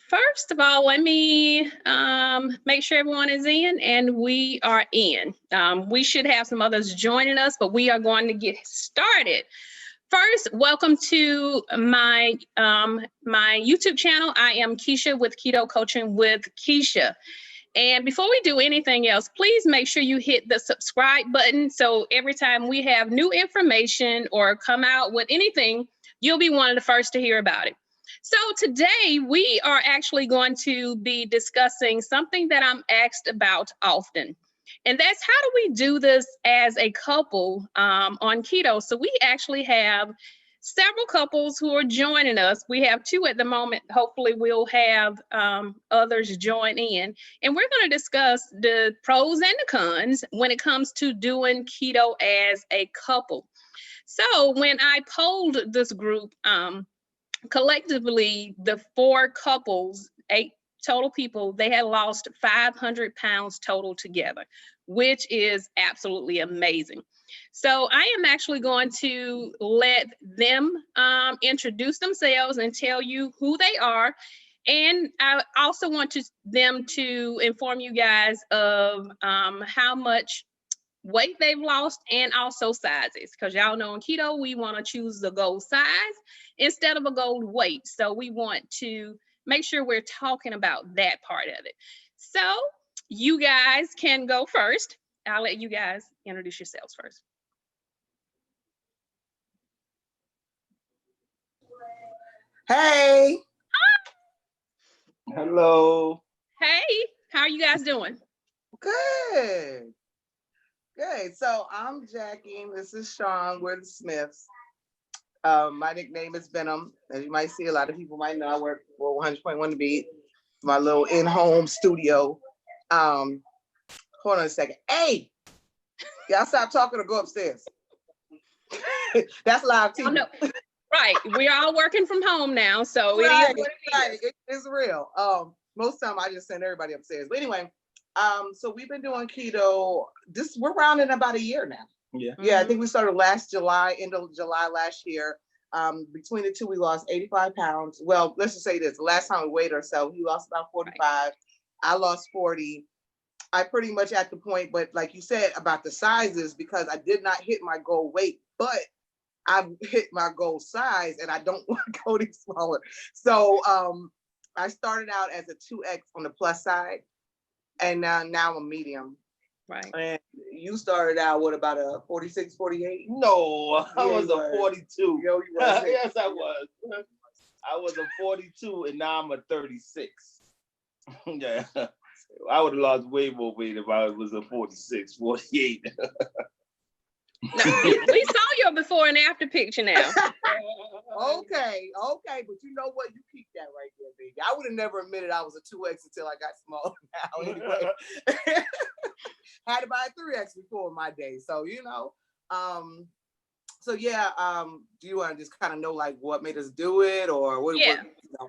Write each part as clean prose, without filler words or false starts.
First of all, let me make sure everyone is in, and we are in. We should have some others joining us, but we are going to get started. First, welcome to my YouTube channel. I am Keisha with Keto Coaching with Keisha. And before we do anything else, please make sure you hit the subscribe button. So every time we have new information or come out with anything, you'll be one of the first to hear about it. So today we are actually going to be discussing something that I'm asked about often. And that's how do we do this as a couple on keto? So we actually have several couples who are joining us. We have two at the moment. Hopefully we'll have others join in. And we're going to discuss the pros and the cons when it comes to doing keto as a couple. So when I polled this group, collectively, the four couples, 8 total people, they had lost 500 pounds total together, which is absolutely amazing. So I am actually going to let them introduce themselves and tell you who they are. And I also want them to inform you guys of how much weight they've lost and also sizes, because y'all know in keto we want to choose the goal size instead of a goal weight. So we want to make sure we're talking about that part of it. So you guys can go first. I'll let you guys introduce yourselves first. Hey. Hello. Hey, how are you guys doing? Good. So I'm Jackie. This is Sean. We're the Smiths. My nickname is Venom. As you might see, a lot of people might know I work for 100.1 The Beat, my little in-home studio. Hold on a second. Hey, y'all stop talking or go upstairs. That's live TV. Oh, no. Right. We're all working from home now, so right, it is what it is. It's real. Most time I just send everybody upstairs. But anyway, so we've been doing keto. We're around in about a year now. Yeah. I think we started last July, end of July last year. Between the two, we lost 85 pounds. Well, let's just say this: the last time we weighed ourselves, he lost about 45. Right. I lost 40. I pretty much at the point, but like you said about the sizes, because I did not hit my goal weight, but I've hit my goal size, and I don't want to go any smaller. So I started out as a 2X on the plus side, and now I'm medium. Right. And you started out with about a 46, 48? No, I was a 42. Yo, you was. Yes, I was. I was a 42, and now I'm a 36. Yeah. I would have lost way more weight if I was a 46, 48. Now, we saw your before and after picture now. Okay, but you know what? You keep that right there, baby. I would have never admitted I was a 2X until I got small now. Anyway, had to buy a 3X before in my day, so you know. So yeah. Do you want to just kind of know like what made us do it, or what? Yeah. What, you know?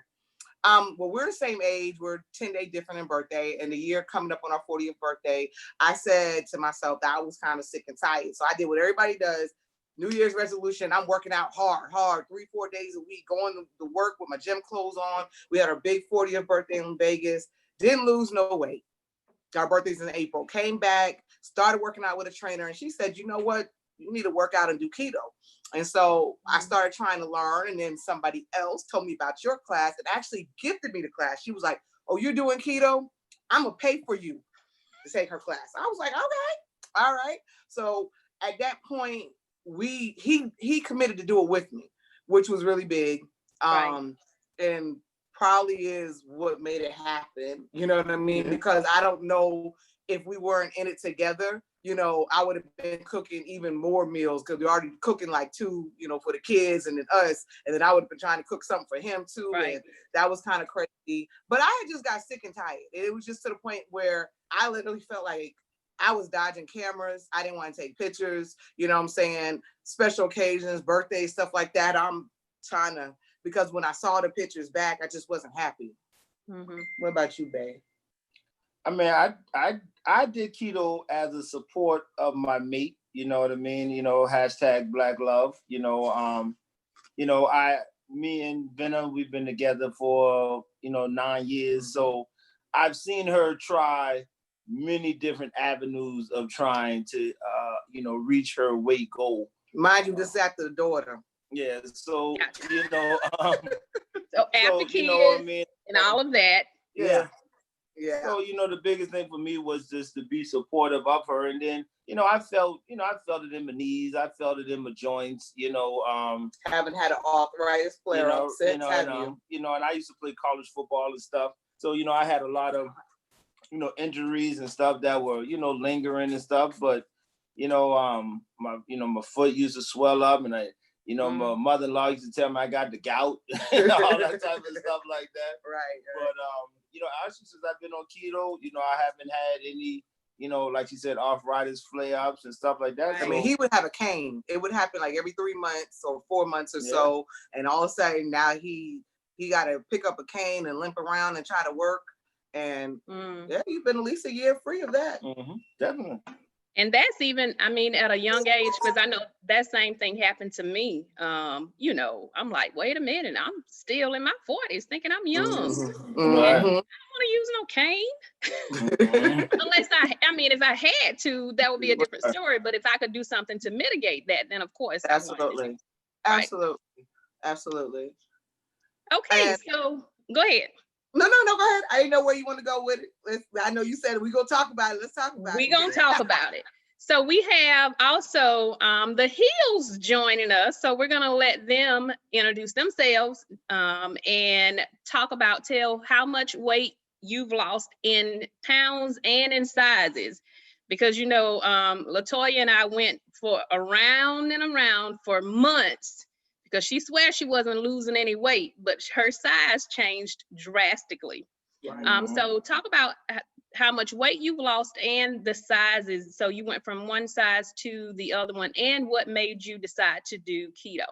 Well, we're the same age. We're 10 days different in birthday, and the year coming up on our 40th birthday, I said to myself that I was kind of sick and tired. So I did what everybody does. New Year's resolution. I'm working out hard, 3-4 days a week, going to work with my gym clothes on. We had our big 40th birthday in Vegas. Didn't lose no weight. Our birthday's in April. Came back, started working out with a trainer, and she said, you know what? You need to work out and do keto. And so I started trying to learn, and then somebody else told me about your class and actually gifted me the class. She was like, oh, you're doing keto? I'm going to pay for you to take her class. I was like, okay, all right. So at that point, he committed to do it with me, which was really big. Right. And probably is what made it happen. You know what I mean? Because I don't know if we weren't in it together, you know, I would have been cooking even more meals because we're already cooking like 2, you know, for the kids and then us. And then I would have been trying to cook something for him too. Right. And that was kind of crazy. But I had just got sick and tired. And it was just to the point where I literally felt like I was dodging cameras. I didn't want to take pictures. You know what I'm saying? Special occasions, birthdays, stuff like that. I'm trying to, because when I saw the pictures back, I just wasn't happy. Mm-hmm. What about you, babe? I mean, I did keto as a support of my mate. You know what I mean? You know, hashtag Black Love. You know, me and Venom, we've been together for 9 years. So I've seen her try many different avenues of trying to reach her weight goal. Mind you, this is after the daughter. Yeah, so So after kids, you know what I mean? and all of that. Yeah. Yeah. So, the biggest thing for me was just to be supportive of her. And then, I felt it in my knees. I felt it in my joints, Haven't had an arthritis flare up since, have you? And I used to play college football and stuff. So, I had a lot of, injuries and stuff that were, lingering and stuff. But, my foot used to swell up, and my mother-in-law used to tell me I got the gout, all that type of stuff like that. Right. But actually, since I've been on keto, I haven't had any, like you said, arthritis flare-ups and stuff like that. I mean, he would have a cane. It would happen like every 3 months or 4 months or so, and all of a sudden now he got to pick up a cane and limp around and try to work. And you've been at least a year free of that. Definitely. And that's even, I mean, at a young age, because I know that same thing happened to me. I'm like, wait a minute, I'm still in my 40s thinking I'm young. Right. I don't want to use no cane. Unless if I had to, that would be a different story. But if I could do something to mitigate that, then of course. Absolutely. Absolutely. Okay, so go ahead. No, go ahead. I didn't know where you want to go with it. I know you said we're going to talk about it. Let's talk about it. We're going to talk about it. So we have also the Heels joining us. So we're going to let them introduce themselves and tell how much weight you've lost in pounds and in sizes. Because, LaToya and I went for around and around for months, because she swears she wasn't losing any weight, but her size changed drastically. So talk about how much weight you've lost and the sizes. So you went from one size to the other one, and what made you decide to do keto?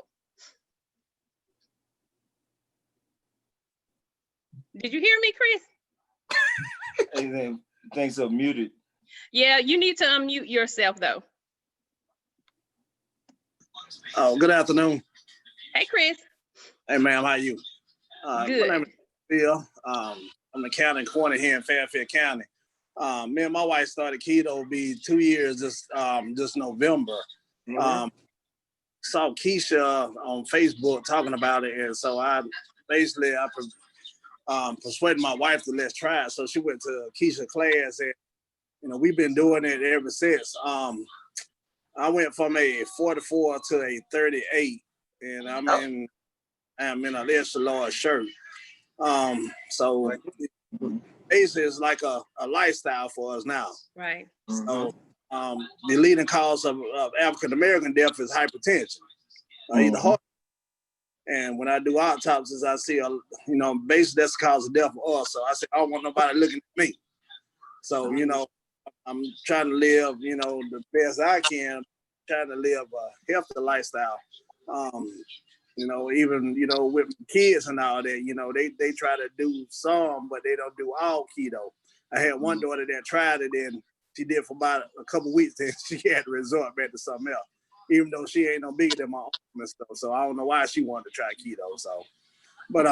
Did you hear me, Chris? Things are muted. Yeah, you need to unmute yourself though. Oh, good afternoon. Hey, Chris. Hey, ma'am, how you? Good. My name is Bill. I'm a county coroner here in Fairfield County. Me and my wife started keto be 2 years this November. Saw Keisha on Facebook talking about it, and so I persuaded my wife to let's try it. So she went to Keisha class, and we've been doing it ever since. I went from a 44 to a 38, and I'm in a extra large shirt. So basically it's like a lifestyle for us now. Right. So the leading cause of African American death is hypertension. Either heart. And when I do autopsies, I see basically that's the cause of death for us. So I say I don't want nobody looking at me. So I'm trying to live the best I can, trying to live a healthy lifestyle. Even with kids and all that, they try to do some, but they don't do all keto. I had one daughter that tried it, and she did for about a couple weeks, then she had to resort back to something else, even though she ain't no bigger than my arm and stuff. So I don't know why she wanted to try keto. So, but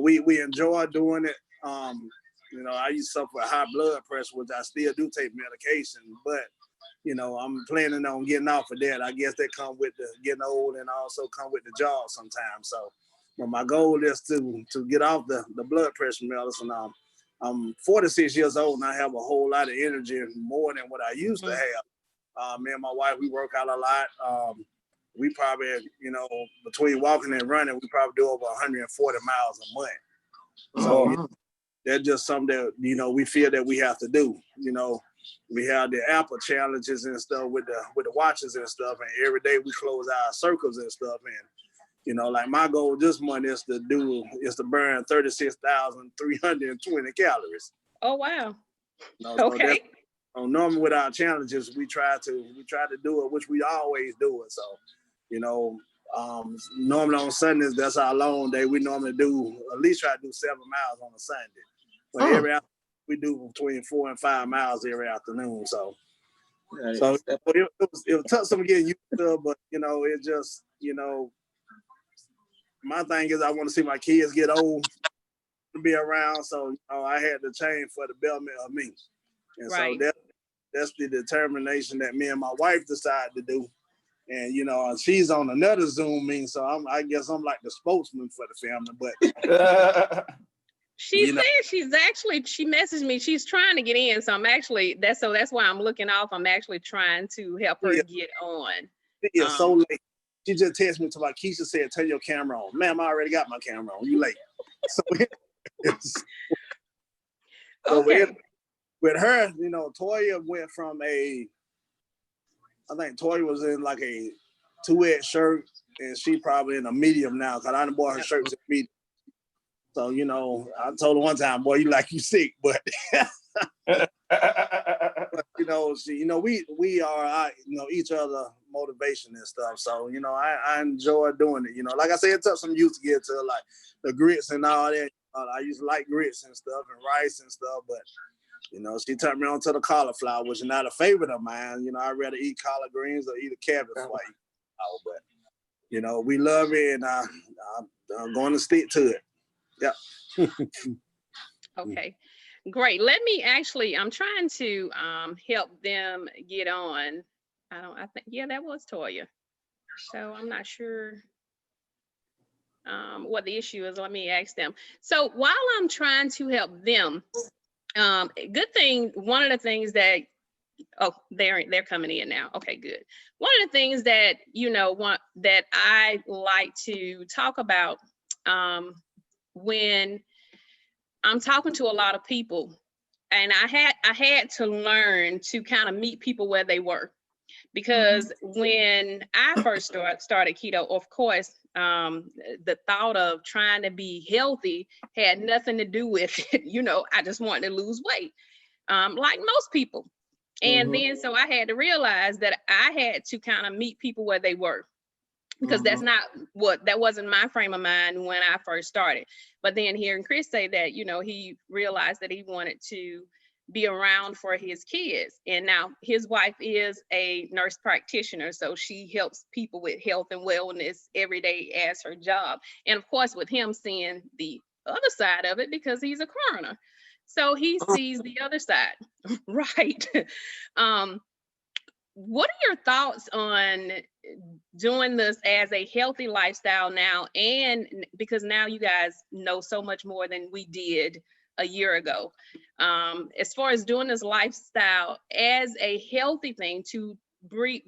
we enjoy doing it. I used to suffer high blood pressure, which I still do take medication, but I'm planning on getting off of that. I guess that come with the getting old and also come with the job sometimes. So, but my goal is to get off the blood pressure medicine. I'm 46 years old and I have a whole lot of energy, more than what I used to have. Me and my wife, we work out a lot. We probably, between walking and running, we probably do over 140 miles a month. So that's just something that, we feel that we have to do. We have the Apple challenges and stuff with the watches and stuff, and every day we close our circles and stuff. And like my goal this month is to burn 36,320 calories. Oh wow. Okay. So normally with our challenges, we try to do it, which we always do it. So, normally on Sundays, that's our long day. We normally at least try to do 7 miles on a Sunday. But every afternoon, we do between 4 and 5 miles every afternoon. So it was tough some getting used to, but it just, my thing is I want to see my kids get old to be around. So I had to change for the betterment of me. And Right. so that's the determination that me and my wife decided to do. And she's on another Zoom meeting, so I guess I'm like the spokesman for the family. But She said she messaged me. She's trying to get in. So that's why I'm looking off. I'm actually trying to help her get on. Yeah, so late. She just texted me to my Keisha said, turn your camera on. Ma'am, I already got my camera on. You late. So Okay. With her, Toya went from I think Toya was in like a 2X shirt, and she probably in a medium now, because I done bought her shirts in medium. So, I told her one time, boy, you sick, but we are each other motivation and stuff. So, I enjoy doing it. Like I said, it took some youth to get to like the grits and all that. I used to like grits and stuff and rice and stuff, but she turned me on to the cauliflower, which is not a favorite of mine. I'd rather eat collard greens or eat a cabbage before I eat but we love it, and I'm going to stick to it. Yeah. Okay, great. I'm trying to help them get on. I think, that was Toya. So I'm not sure what the issue is. Let me ask them. So while I'm trying to help them, good thing, one of the things that, they're coming in now. Okay, good. One of the things that, that I like to talk about when I'm talking to a lot of people, and I had to learn to kind of meet people where they were, because when I first started keto, of course, the thought of trying to be healthy had nothing to do with it. I just wanted to lose weight, like most people. And then so I had to realize that I had to kind of meet people where they were, because that wasn't my frame of mind when I first started. But then hearing Chris say that, he realized that he wanted to be around for his kids. And now his wife is a nurse practitioner, so she helps people with health and wellness every day as her job. And of course, with him seeing the other side of it, because he's a coroner, so he sees the other side, right? What are your thoughts on doing this as a healthy lifestyle now? And because now you guys know so much more than we did a year ago, as far as doing this lifestyle as a healthy thing to be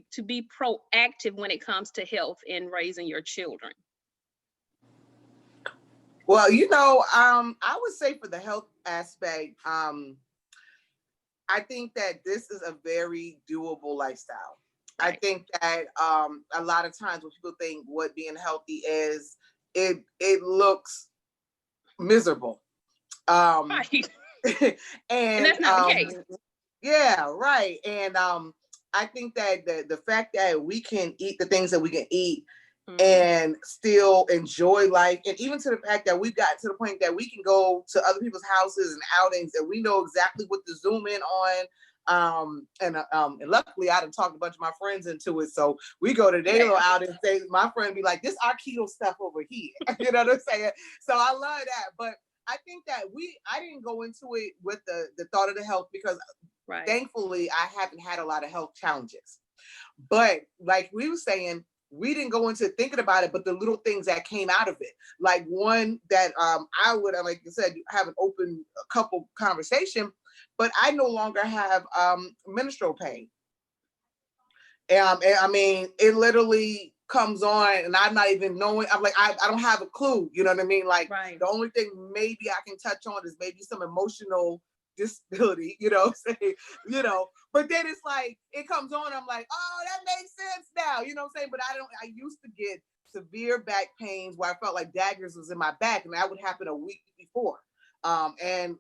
proactive when it comes to health and raising your children. Well, I would say for the health aspect, I think that this is a very doable lifestyle. Right. I think that a lot of times when people think what being healthy is, it looks miserable. Right. and that's not the case. Yeah, right. And I think that the fact that we can eat the things that we can eat and still enjoy life, and even to the fact that we've gotten to the point that we can go to other people's houses and outings and we know exactly what to zoom in on. And luckily I done talked a bunch of my friends into it. So we go to their little outing and say, my friend be like, this our keto stuff over here. You know what I'm saying? So I love that. But I think that I didn't go into it with the thought of the health, because thankfully I haven't had a lot of health challenges. But like we were saying, we didn't go into thinking about it, but the little things that came out of it, like one that I would, like I said, have an open couple conversation, but I no longer have menstrual pain. And I mean, it literally comes on and I'm not even knowing. I'm like, I don't have a clue. You know what I mean? Like the only thing maybe I can touch on is maybe some emotional disability, but then it's like, it comes on, I'm like, oh, that makes sense now, you know what I'm saying? But I used to get severe back pains where I felt like daggers was in my back, and that would happen a week before. And,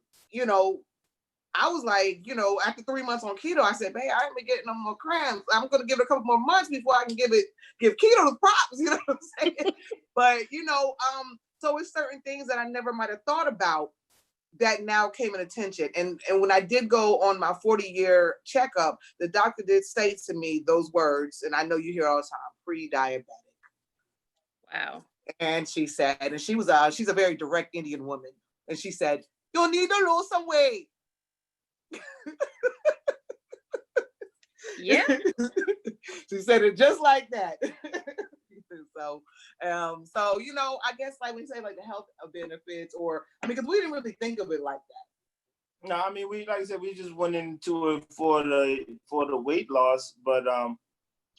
I was like, after 3 months on keto, I said, babe, I ain't been getting no more cramps. I'm going to give it a couple more months before I can give keto the props, you know what I'm saying? But, so it's certain things that I never might have thought about that now came in attention. And when I did go on my 40-year checkup, the doctor did say to me those words, and I know you hear all the time, pre-diabetic. Wow. And she said, and she's a very direct Indian woman. And she said, you need to lose some weight. Yeah. She said it just like that. So, you know, I guess like we say like the health benefits, or I mean, because we didn't really think of it like that. No, I mean, we, like I said, we just went into it for the weight loss, but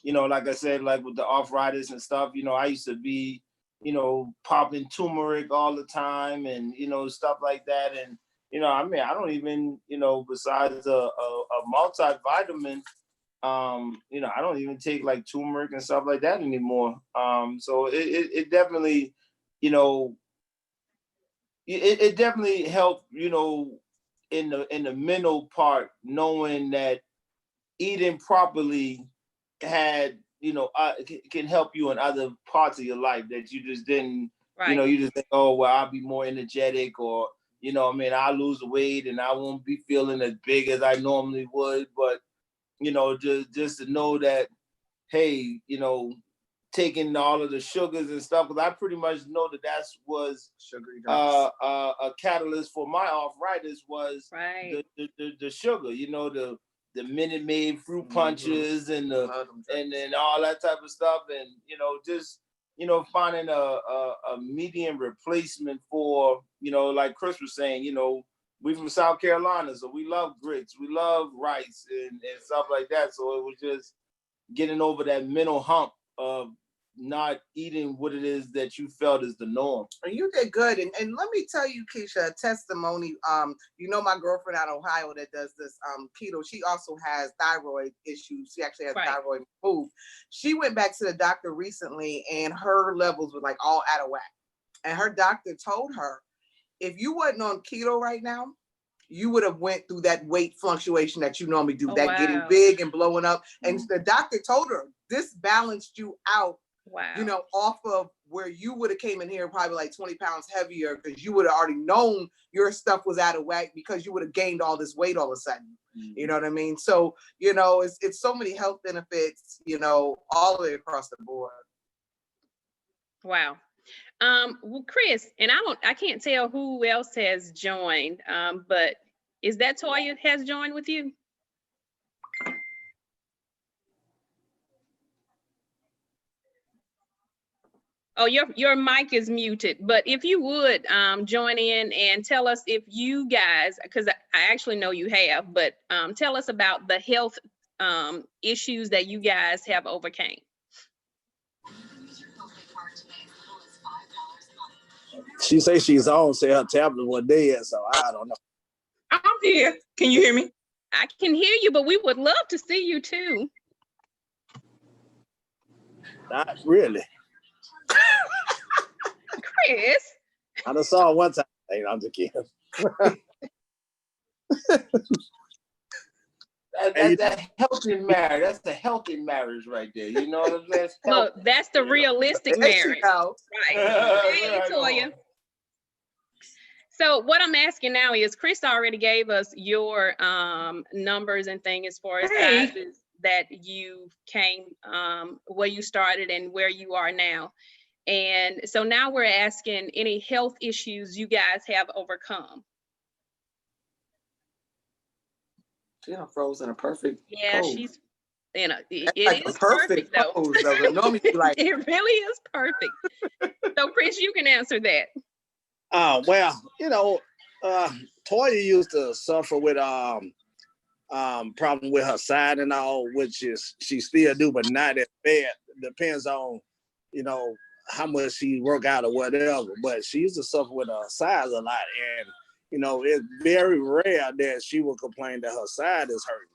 you know, like I said, like with the arthritis and stuff, you know, I used to be, you know, popping turmeric all the time and, you know, stuff like that. And, you know, I mean, I don't even, you know, besides a multivitamin, you know, I don't even take like turmeric and stuff like that anymore. So it definitely, you know, it definitely helped, you know, in the mental part, knowing that eating properly had, you know, can help you in other parts of your life that you just didn't, you know, Right. you just think, oh, well, I'll be more energetic, or, you know, I mean, I'll lose the weight and I won't be feeling as big as I normally would. But, you know, just to know that, hey, you know, taking all of the sugars and stuff, because I pretty much know that was Sugary drinks. a catalyst for my arthritis was Right. the sugar, you know, the Minute Maid fruit Mhm. punches and Love them and drinks. then all that type of stuff, and you know, just, you know, finding a medium replacement for, you know, like Chris was saying, you know, we from South Carolina, so we love grits, we love rice and stuff like that. So it was just getting over that mental hump of not eating what it is that you felt is the norm. And you did good. And let me tell you, Keisha, a testimony. You know, my girlfriend out of Ohio that does this keto, she also has thyroid issues. She actually has Right. thyroid removed. She went back to the doctor recently and her levels were like all out of whack. And her doctor told her, if you wasn't on keto right now, you would have went through that weight fluctuation that you normally do, Oh, that getting wow. big and blowing up. And the doctor told her, this balanced you out, Wow. you know, off of where you would have came in here probably like 20 pounds heavier, because you would have already known your stuff was out of whack because you would have gained all this weight all of a sudden. You know what I mean? So, you know, it's so many health benefits, you know, all the way across the board. Wow. Well, Chris, and I can't tell who else has joined, but is that Toya has joined with you? Oh, your mic is muted, but if you would join in and tell us if you guys, because I actually know you have, but tell us about the health issues that you guys have overcame. She say she's on, say her tablet was dead, so I don't know. I'm here. Can you hear me? I can hear you, but we would love to see you too. Not really. Chris. I done saw her one time. Hey, I'm just kidding. That healthy marriage, that's the healthy marriage right there. You know what I'm saying? Look, that's the realistic There she marriage. go. Right. Hey, Right Toya. on. So what I'm asking now is, Chris already gave us your numbers and thing as far as Hey. sizes that you came, where you started and where you are now. And so now we're asking any health issues you guys have overcome. She done froze in a perfect Yeah, pose. she's, you know, That's it like a is perfect though. pose, though. Normally you like, It really is perfect. So Chris, you can answer that. Well, you know, Toya used to suffer with problem with her side and all, which is she still do, but not as bad. Depends on, you know, how much she work out or whatever. But she used to suffer with her sides a lot, and you know, it's very rare that she will complain that her side is hurting.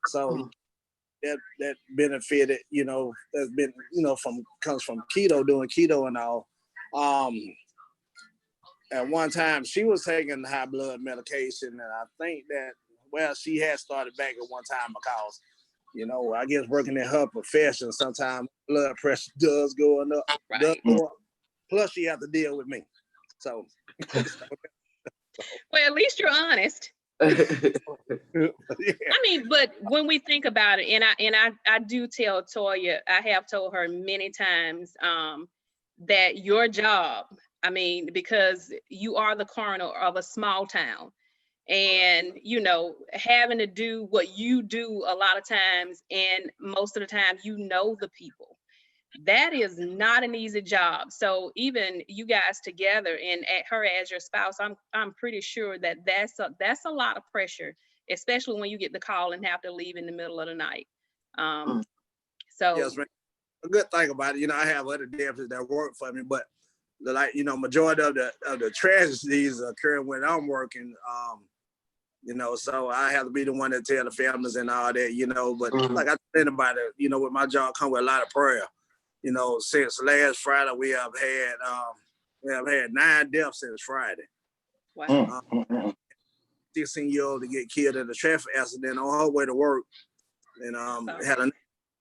So that benefited, you know, that's been, you know, comes from keto, doing keto and all. At one time she was taking high blood medication, and I think that, well, she had started back at one time because, you know, I guess working in her profession, sometimes blood pressure does go up, does go up. Plus she has to deal with me. So Well, at least you're honest. yeah. I mean, but when we think about it, and I do tell Toya, I have told her many times that your job, I mean, because you are the coroner of a small town, and having to do what you do a lot of times, and most of the time the people, that is not an easy job. So even you guys together and at her as your spouse, I'm pretty sure that that's a lot of pressure, especially when you get the call and have to leave in the middle of the night. So Yes, man. A good thing about it, I have other deputies that work for me, but majority of the tragedies occur when I'm working. So I have to be the one that tell the families and all that, but like I tell anybody, with my job come with a lot of prayer. Since last Friday, we have had 9 deaths since Friday. wow. 16-year-old to get killed in a traffic accident on her way to work, and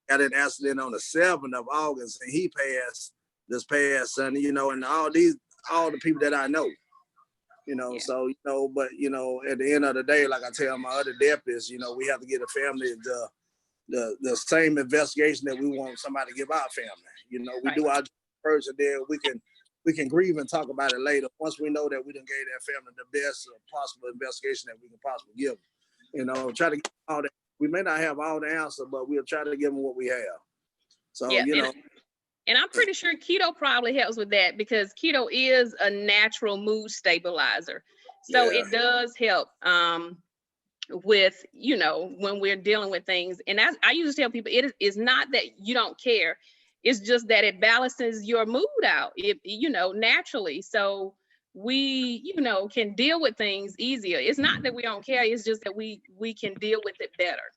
had an accident on the 7th of August, and he passed this past Sunday. And all the people that I know. Yeah. So, but, at the end of the day, like I tell my other deputies, we have to give the family the same investigation that we want somebody to give our family. We Right. do our first, and then we can grieve and talk about it later. Once we know that we done gave that family the best possible investigation that we can possibly give them. Try to get all that. We may not have all the answer, but we'll try to give them what we have. So, Yeah, and I'm pretty sure keto probably helps with that, because keto is a natural mood stabilizer. So Yeah. it does help with, when we're dealing with things. And I usually tell people, it is not that you don't care. It's just that it balances your mood out, naturally. So we, can deal with things easier. It's not that we don't care. It's just that we can deal with it better,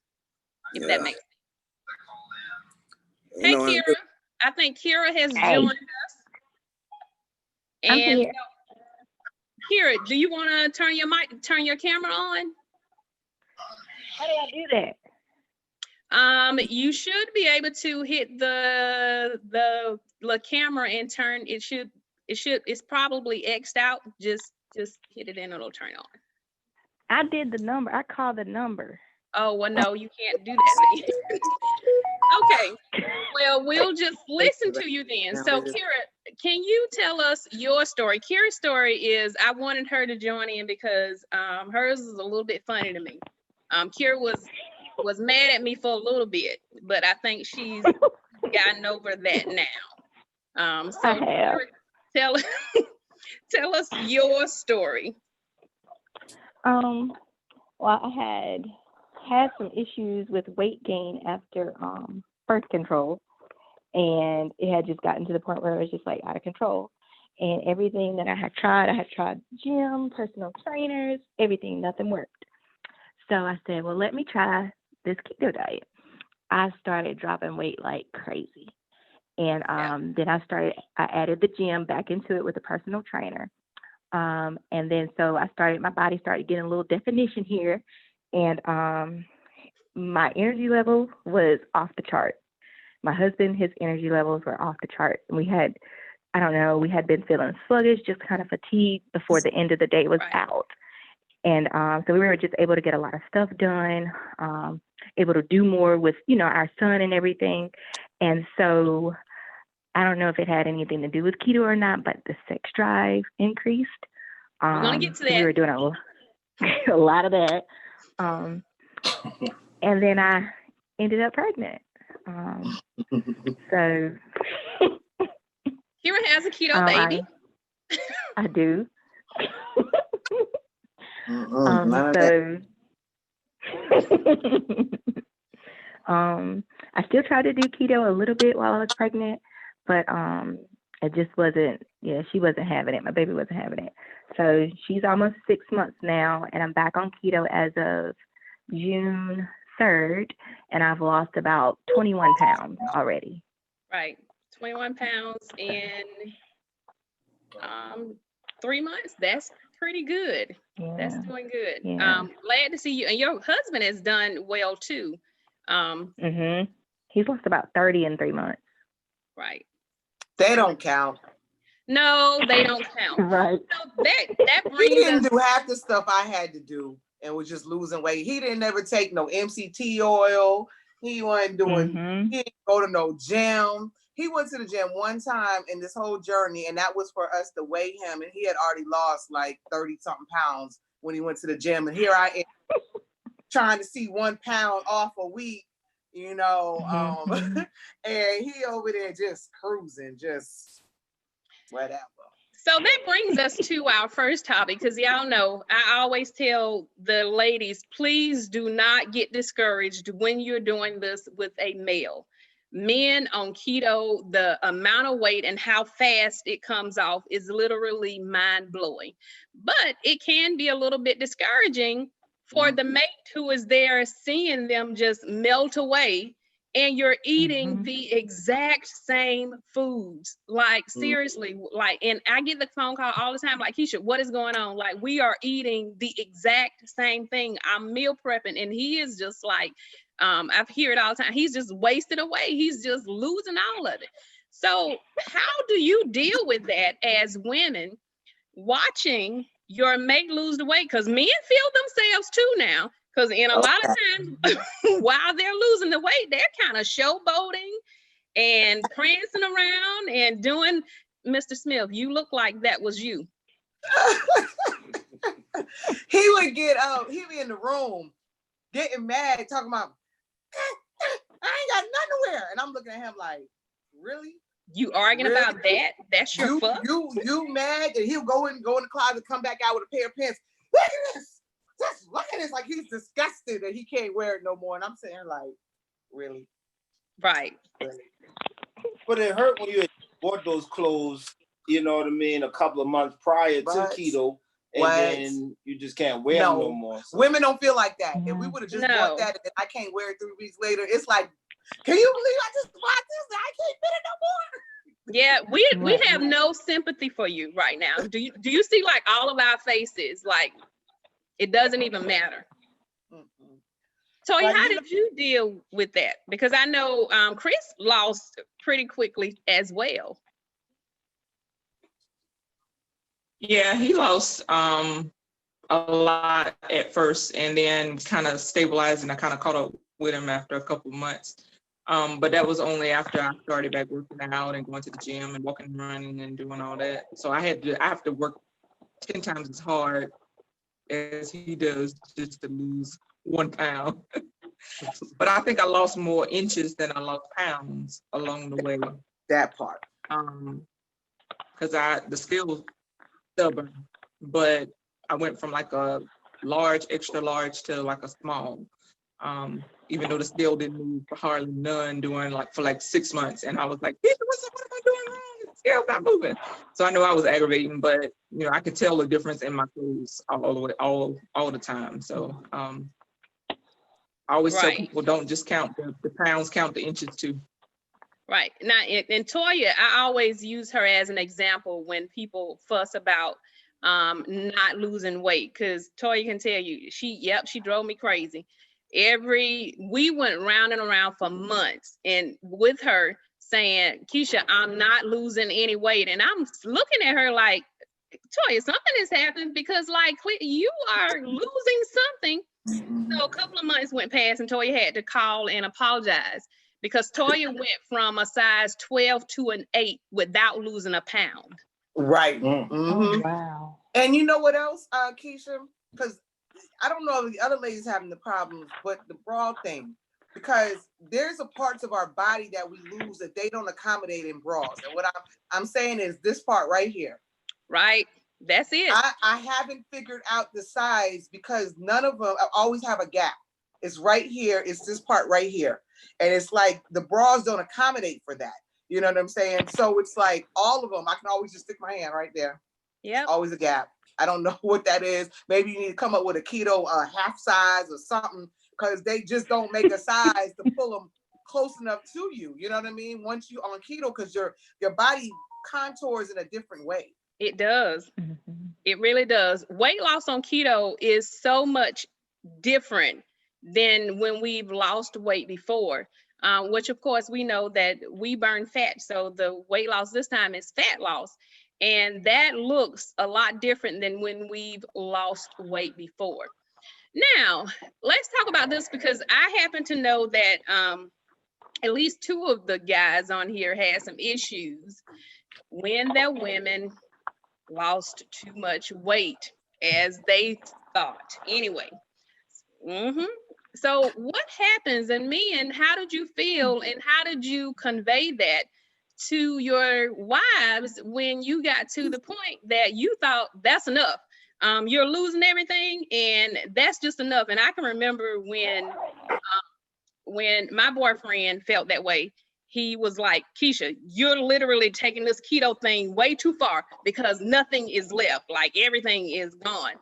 if that makes sense. Hey, Kira. I think Kira has joined us. I'm And here. Kira, do you want to turn your camera on? How do I do that? You should be able to hit the camera and turn. It's probably X'd out. Just hit it and it'll turn on. I did the number. I called the number. Oh, well, no, you can't do that. Okay. Well, we'll just listen to you then. So, Kira, can you tell us your story? Kira's story is, I wanted her to join in because hers is a little bit funny to me. Kira was mad at me for a little bit, but I think she's gotten over that now. So, Kira, tell us your story. Well, I had some issues with weight gain after birth control, and it had just gotten to the point where it was just like out of control. And everything that I had tried gym, personal trainers, everything, nothing worked. So I said, well, let me try this keto diet. I started dropping weight like crazy. And then I added the gym back into it with a personal trainer. And then so my body started getting a little definition here. And my energy level was off the chart. My husband, his energy levels were off the chart. And we had been feeling sluggish, just kind of fatigued before the end of the day was out. And so we were just able to get a lot of stuff done, able to do more with, our son and everything. And so I don't know if it had anything to do with keto or not, but the sex drive increased. We're going to get to that. We were doing a lot of that. And then I ended up pregnant. So Kira has a keto baby. I do. I still tried to do keto a little bit while I was pregnant, but it just wasn't, she wasn't having it. My baby wasn't having it. So she's almost 6 months now, and I'm back on keto as of June 3rd, and I've lost about 21 pounds already. Right. 21 pounds in 3 months. That's pretty good. Yeah. That's doing good. Yeah. Glad to see you. And your husband has done well too. He's lost about 30 in 3 months. Right. They don't count. No, they don't count. Right. So that He brings didn't us. do half the stuff I had to do and was just losing weight. He didn't ever take no MCT oil. He wasn't doing, he didn't go to no gym. he went to the gym one time in this whole journey, and that was for us to weigh him, and he had already lost like 30 something pounds when he went to the gym, and here I am trying to see 1 pound off a week, you know, and he over there just cruising, just whatever. So that brings us to our first topic, because y'all know I always tell the ladies, please do not get discouraged when you're doing this with a male. Men on keto, the amount of weight and how fast it comes off is literally mind-blowing. But it can be a little bit discouraging for the mate who is there seeing them just melt away, and you're eating the exact same foods. Like, seriously, like, and I get the phone call all the time, like, Keisha, what is going on? Like, we are eating the exact same thing. I'm meal prepping, and he is just like, I hear it all the time. He's just wasted away. He's just losing all of it. So how do you deal with that as women watching your mate lose the weight? Because men feel themselves too now. Because in a lot of times, while they're losing the weight, they're kind of showboating and prancing around and doing. Mr. Smith, you look like that was you. He would get up, he'd be in the room getting mad, talking about, I ain't got nothing to wear. And I'm looking at him like, really? You arguing Really? about that? That's your fuck? You mad? And he'll go in the closet, come back out with a pair of pants. Look at this. Just look at this. Like, he's disgusted that he can't wear it no more. And I'm sitting here like, really? Right. Really? But it hurt when you had bought those clothes, you know what I mean, a couple of months prior to keto, and then you just can't wear them no more. So. Women don't feel like that. If we would have just bought that and I can't wear it 3 weeks later, it's like, can you believe I just bought this? I can't fit it no more. Yeah, we have no sympathy for you right now. Do you see like all of our faces? Like, it doesn't even matter. Toya, how did you deal with that? Because I know Chris lost pretty quickly as well. Yeah, he lost a lot at first, and then kind of stabilized, and I kind of caught up with him after a couple months. But that was only after I started back working out and going to the gym and walking and running and doing all that. So I have to work 10 times as hard as he does just to lose 1 pound. But I think I lost more inches than I lost pounds along the way. That part. Because the scale was stubborn, but I went from like a large, extra large to like a small. Even though the scale didn't move for hardly none for like 6 months. And I was like, what am I doing wrong? The scale's not moving. So I know I was aggravating, but you know, I could tell the difference in my clothes all the time. So I always tell people, don't just count the pounds, count the inches too. Right. Now, and Toya, I always use her as an example when people fuss about not losing weight, because Toya can tell you, she drove me crazy. We went round and around for months, and with her saying, Keisha, I'm not losing any weight. And I'm looking at her like, Toya, something has happened, because like you are losing something. So a couple of months went past and Toya had to call and apologize, because Toya went from a size 12 to an 8 without losing a pound. Right. Oh, wow. And you know what else, Keisha? Because I don't know if the other ladies having the problems, but the bra thing, because there's a parts of our body that we lose that they don't accommodate in bras. And what I'm saying is this part right here. Right. That's it. I haven't figured out the size, because none of them always have a gap. It's right here. It's this part right here. And it's like the bras don't accommodate for that. You know what I'm saying? So it's like all of them, I can always just stick my hand right there. Yeah. Always a gap. I don't know what that is. Maybe you need to come up with a keto half size or something, because they just don't make a size to pull them close enough to you. You know what I mean? Once you on keto, because your body contours in a different way. It does. It really does. Weight loss on keto is so much different than when we've lost weight before, which of course we know that we burn fat. So the weight loss this time is fat loss. And that looks a lot different than when we've lost weight before. Now, let's talk about this, because I happen to know that at least two of the guys on here had some issues when their women lost too much weight as they thought. Anyway, so what happens, and men, how did you feel and how did you convey that to your wives when you got to the point that you thought that's enough? You're losing everything and that's just enough. And I can remember when my boyfriend felt that way. He was like, Keisha, you're literally taking this keto thing way too far because nothing is left. Like everything is gone.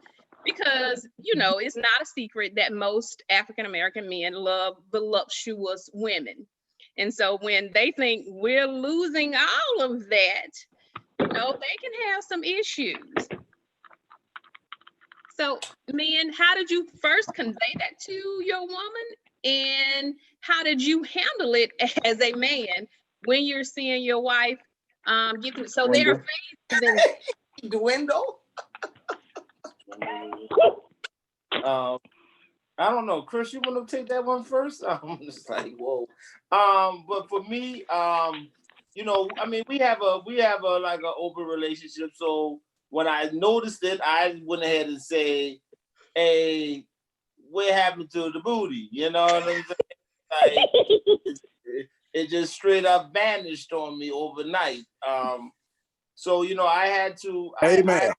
Because, you know, it's not a secret that most African-American men love voluptuous women. And so when they think we're losing all of that, you know, they can have some issues. So, men, how did you first convey that to your woman? And how did you handle it as a man when you're seeing your wife get through? So there are phases in Dwindle. I don't know, Chris, you want to take that one first? I'm just like, whoa. But for me, you know, I mean, we have a like an open relationship. So when I noticed it, I went ahead and say, hey, what happened to the booty? You know what I'm saying? Like, it just straight up vanished on me overnight. So, you know, I had to, Amen.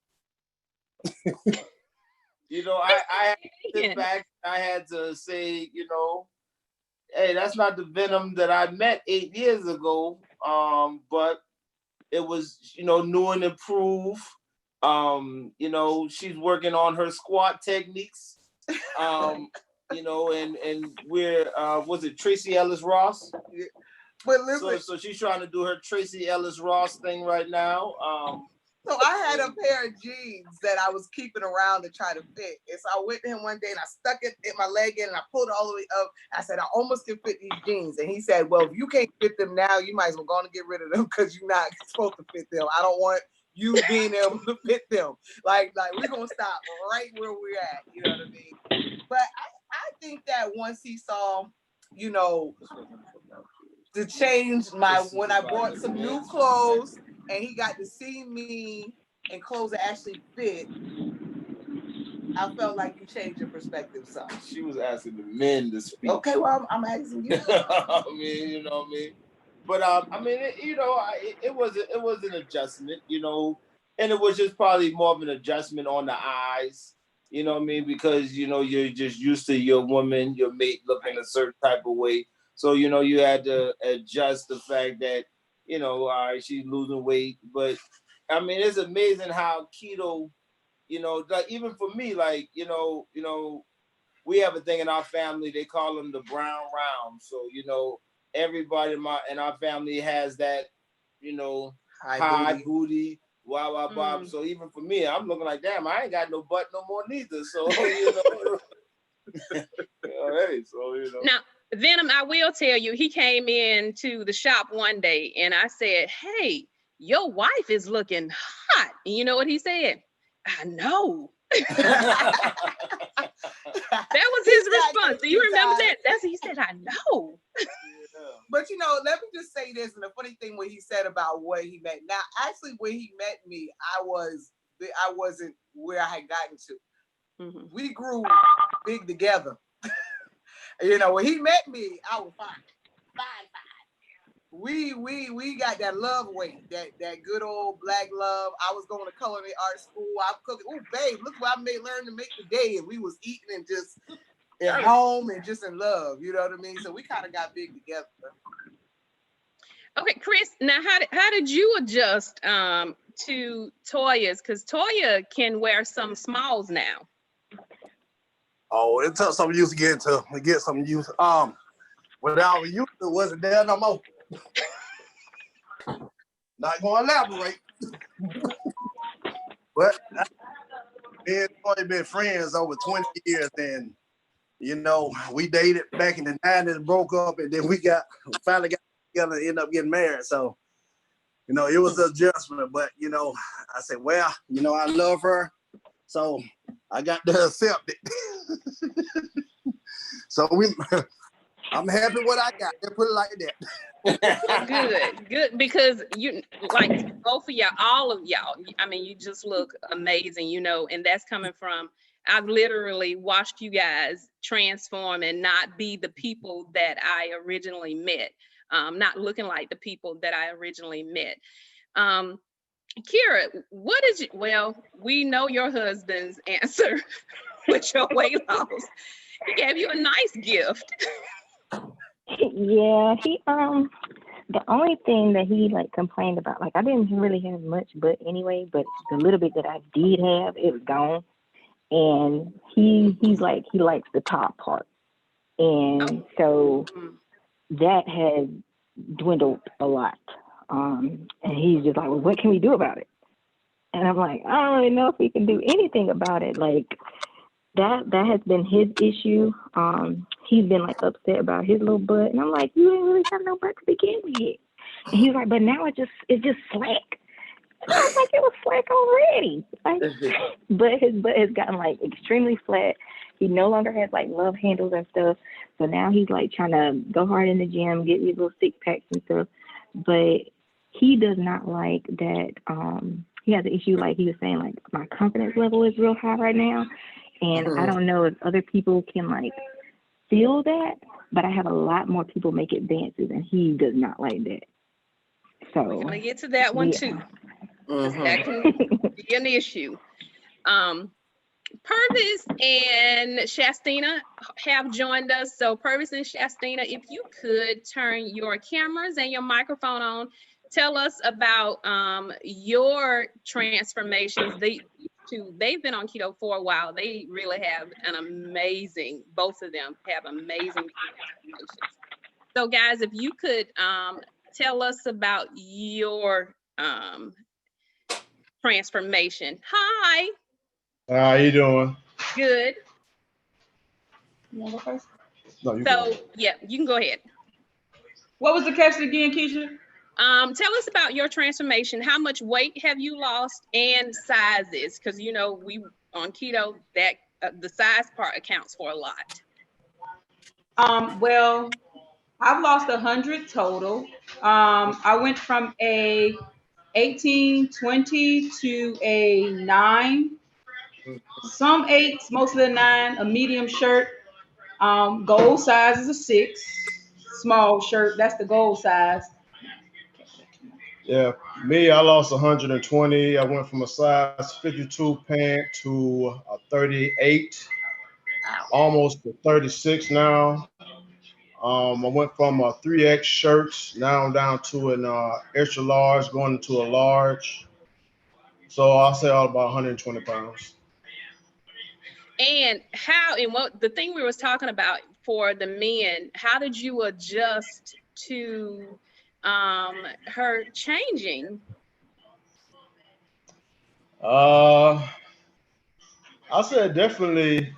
you know, I had to sit back. I had to say, you know, hey, that's not the Venom that I met 8 years ago. But it was, you know, new and improved. You know, she's working on her squat techniques. You know, and we're was it Tracy Ellis Ross? But listen, So she's trying to do her Tracy Ellis Ross thing right now. So I had a pair of jeans that I was keeping around to try to fit. And so I went to him one day and I stuck it in my leg in and I pulled it all the way up. I said, I almost can fit these jeans. And he said, well, if you can't fit them now, you might as well go on and get rid of them because you're not supposed to fit them. I don't want you being able to fit them. Like we're going to stop right where we're at. You know what I mean? But I think that once he saw, you know, to change when I bought some new clothes, and he got to see me in clothes that actually fit, I felt like you changed your perspective some. She was asking the men to speak. Okay, well, I'm asking you. I mean, you know what I mean? But I mean, you know, it was an adjustment, you know, and it was just probably more of an adjustment on the eyes, you know what I mean? Because, you know, you're just used to your woman, your mate looking a certain type of way. So, you know, you had to adjust the fact that, you know, all right, she's losing weight. But I mean, it's amazing how keto, you know, like even for me, like, you know, we have a thing in our family, they call them the brown round. So, you know, everybody in our family has that, you know, high booty, wow. So even for me, I'm looking like, damn, I ain't got no butt no more neither. So, you know, all right, so, you know. Now, Venom, I will tell you, he came into the shop one day and I said, hey, your wife is looking hot. And you know what he said? I know. That was his response. Do you remember that? He said, I know. But you know, let me just say this, and the funny thing what he said about what he met. Now, actually, when he met me, I wasn't where I had gotten to. Mm-hmm. We grew big together. You know, when he met me, I was fine. We got that love weight, that good old black love. I was going to culinary art school. I'm cooking. Oh, babe, look what I learned to make today. And we was eating and just at home and just in love. You know what I mean? So we kind of got big together. Okay, Chris. Now, how did you adjust to Toya's? Because Toya can wear some smalls now. Oh, it took some use to get some use. Without use, it wasn't there no more. Not going to elaborate. But me and Toya been friends over 20 years, and you know, we dated back in the 90s, broke up, and then we finally got together and ended up getting married. So, you know, it was an adjustment, but you know, I said, well, you know, I love her, so I got to accept it. So I'm happy what I got. Let's put it like that. Good, because you like both of y'all, all of y'all. I mean, you just look amazing, you know, and that's coming from. I've literally watched you guys transform and not be the people that I originally met, not looking like the people that I originally met. Kira, what is well, we know your husband's answer with your weight loss. He gave you a nice gift. Yeah, he the only thing that he like complained about, like I didn't really have much butt anyway, but the little bit that I did have, it was gone. And he's like he likes the top part. And so that had dwindled a lot. And he's just like, well, what can we do about it? And I'm like, I don't really know if we can do anything about it. Like that has been his issue. He's been like upset about his little butt. And I'm like, you didn't really have no butt to begin with. And he's like, but now it's just slack. And I was like, it was slack already. Like, but his butt has gotten like extremely flat. He no longer has like love handles and stuff. So now he's like trying to go hard in the gym, get these little six packs and stuff. But he does not like that. He has an issue, like he was saying, like my confidence level is real high right now. And I don't know if other people can like feel that, but I have a lot more people make advances and he does not like that. So we're gonna get to that one too. That can be an issue. Purvis and Shastina have joined us. So Purvis and Shastina, if you could turn your cameras and your microphone on, tell us about your transformations. They've been on keto for a while. They really have an amazing, both of them have amazing transformations. So guys, if you could tell us about your transformation. Hi. How you doing? Good. You want to go first? No, you So yeah, you can go ahead. What was the question again, Keisha? Tell us about your transformation. How much weight have you lost and sizes? Because you know we on keto that the size part accounts for a lot. Well, I've lost 100 total. I went from a 18-20 to a 9. Some 8s, most of the 9. A medium shirt. Gold size is a 6. Small shirt, that's the gold size. Yeah, me, I lost 120. I went from a size 52 pant to a 38, almost to 36 now. I went from a 3X shirt, now I'm down to an extra large, going into a large. So I'll say all about 120 pounds. And how, and what the thing we was talking about for the men, how did you adjust to her changing? I said definitely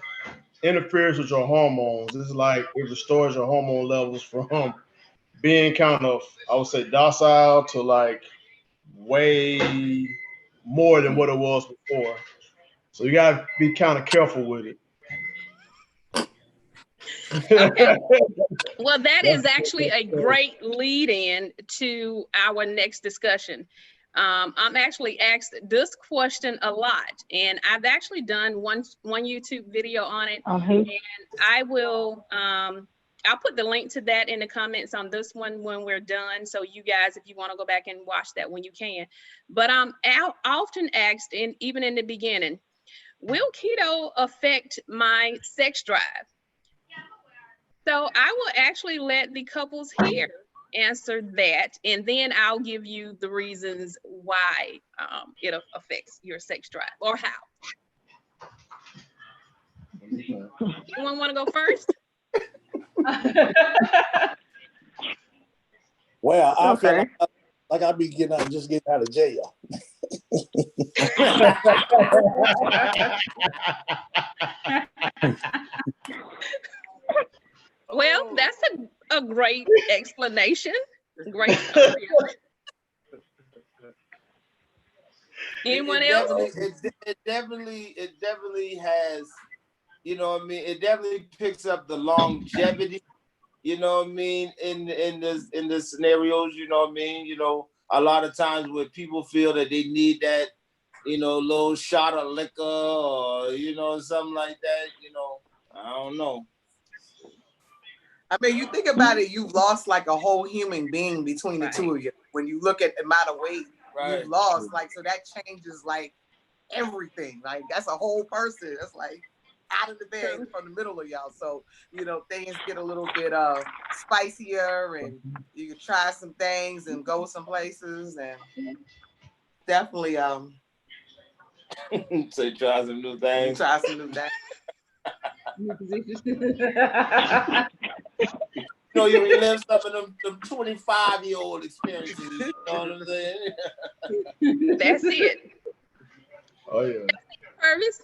interferes with your hormones. It's like it restores your hormone levels from being kind of, I would say, docile to like way more than what it was before. So you gotta be kind of careful with it. Okay. Well, that is actually a great lead in to our next discussion. I'm actually asked this question a lot, and I've actually done one YouTube video on it. And I will, I'll put the link to that in the comments on this one when we're done. So you guys, if you want to go back and watch that when you can. But I'm often asked, and even in the beginning, will keto affect my sex drive? So I will actually let the couples here answer that, and then I'll give you the reasons why it affects your sex drive or how. Anyone want to go first? Well, I feel like I'll be getting out of jail. Well, that's a great explanation. Great. Anyone else? It definitely has, you know what I mean? It definitely picks up the longevity you know what I mean, in the scenarios, you know what I mean, you know, a lot of times when people feel that they need that, you know, little shot of liquor or, you know, something like that, you know, I don't know. I mean, you think about it, you've lost like a whole human being between the two of you. When you look at the amount of weight you've lost, like, so that changes like everything. Like, that's a whole person. That's like out of the bag from the middle of y'all. So, you know, things get a little bit spicier, and you can try some things and go some places, and definitely So try some new things. Try some new things. You know, you relive some of them 25-year-old experiences. You know what I'm saying? That's it. Oh yeah. Purvis?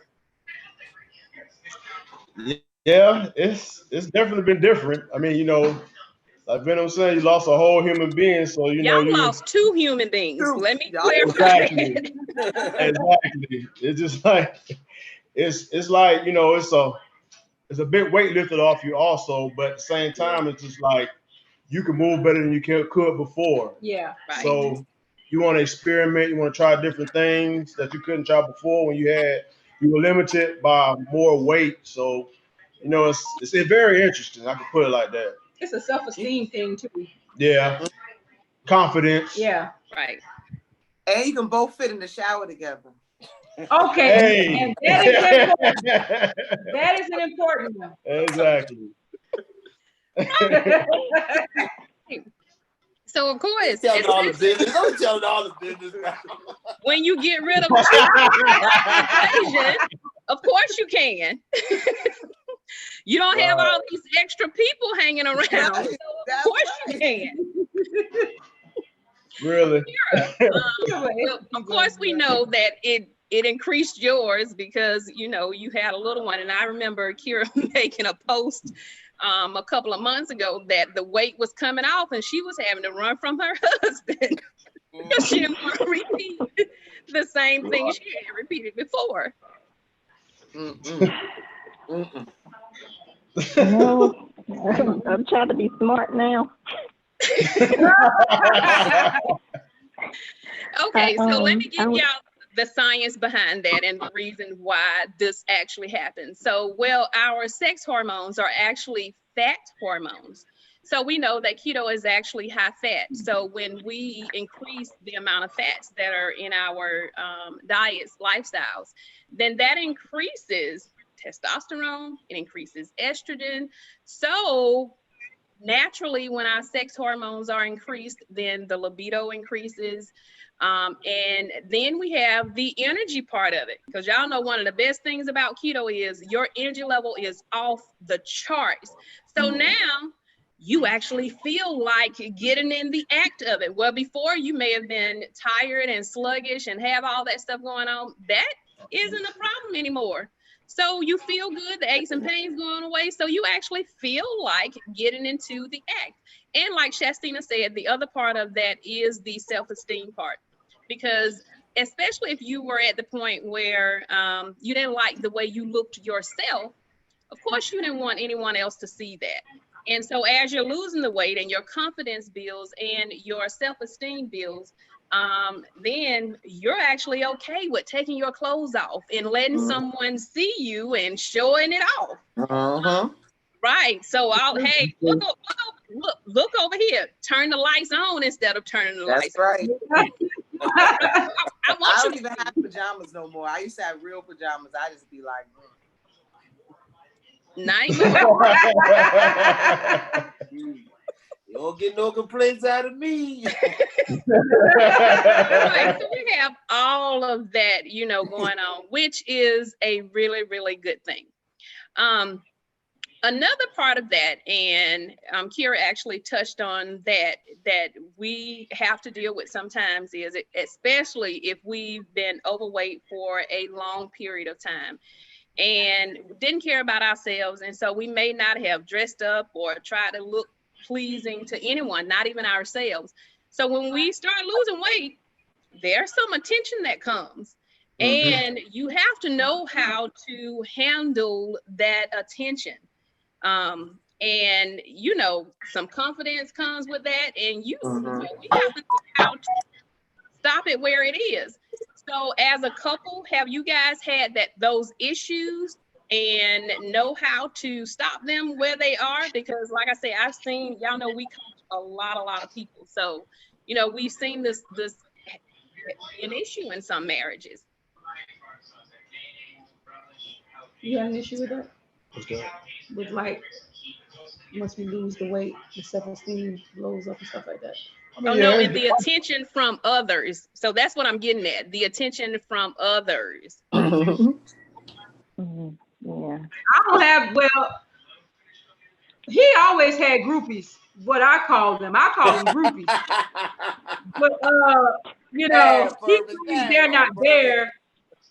Yeah, it's definitely been different. I mean, you know, like Venom said, you lost a whole human being, so you know Y'all lost 2 human beings. Let me clarify. Exactly. Exactly. It's just like it's like, you know, it's a big weight lifted off you also, but at the same time, it's just like you can move better than you could before. Yeah. Right. So you want to experiment, you want to try different things that you couldn't try before when you were limited by more weight. So, you know, it's very interesting. I can put it like that. It's a self-esteem thing too. Yeah. Confidence. Yeah. Right. And you can both fit in the shower together. Okay. Hey. And that is important. That is an important one. Exactly. So of course, Tell all the business. Don't tell all the business. when you get rid of equation, of course you can. You don't have all these extra people hanging around. So of course you can. Really? Well, of course we know that it increased yours because, you know, you had a little one. And I remember Kira making a post a couple of months ago that the weight was coming off and she was having to run from her husband because she didn't want to repeat the same thing she had repeated before. No, I'm trying to be smart now. Okay, so let me give y'all the science behind that and the reason why this actually happens. So, well, our sex hormones are actually fat hormones. So we know that keto is actually high fat. So when we increase the amount of fats that are in our diets, lifestyles, then that increases testosterone, it increases estrogen. So naturally, when our sex hormones are increased, then the libido increases. And then we have the energy part of it, because y'all know one of the best things about keto is your energy level is off the charts. So now you actually feel like getting in the act of it. Well, before you may have been tired and sluggish and have all that stuff going on. That isn't a problem anymore. So you feel good, the aches and pains going away. So you actually feel like getting into the act. And like Shastina said, the other part of that is the self-esteem part. Because especially if you were at the point where you didn't like the way you looked yourself, of course you didn't want anyone else to see that. And so as you're losing the weight and your confidence builds and your self-esteem builds, then you're actually okay with taking your clothes off and letting someone see you and showing it off. Right. So hey, look over here. Turn the lights on instead of turning the lights on. That's right. I don't even have pajamas no more. I used to have real pajamas. I just be like, nice. You don't get no complaints out of me. Right, so we have all of that, you know, going on, which is a really, really good thing. Another part of that, and Kira actually touched on that we have to deal with sometimes is, especially if we've been overweight for a long period of time and didn't care about ourselves. And so we may not have dressed up or tried to look pleasing to anyone, not even ourselves. So when we start losing weight, there's some attention that comes. And you have to know how to handle that attention. And some confidence comes with that, and we have to know how to stop it where it is. So as a couple, have you guys had those issues and know how to stop them where they are? Because like I say, I've seen, y'all know, we coach a lot of people. So, we've seen this be an issue in some marriages. You have an issue with that? What's that? With like, once we lose the weight, the self-esteem blows up and stuff like that. Oh no, and the attention from others. So that's what I'm getting at. The attention from others. Yeah. I don't have, well, he always had groupies, what I call them. I call them groupies. But they're not there.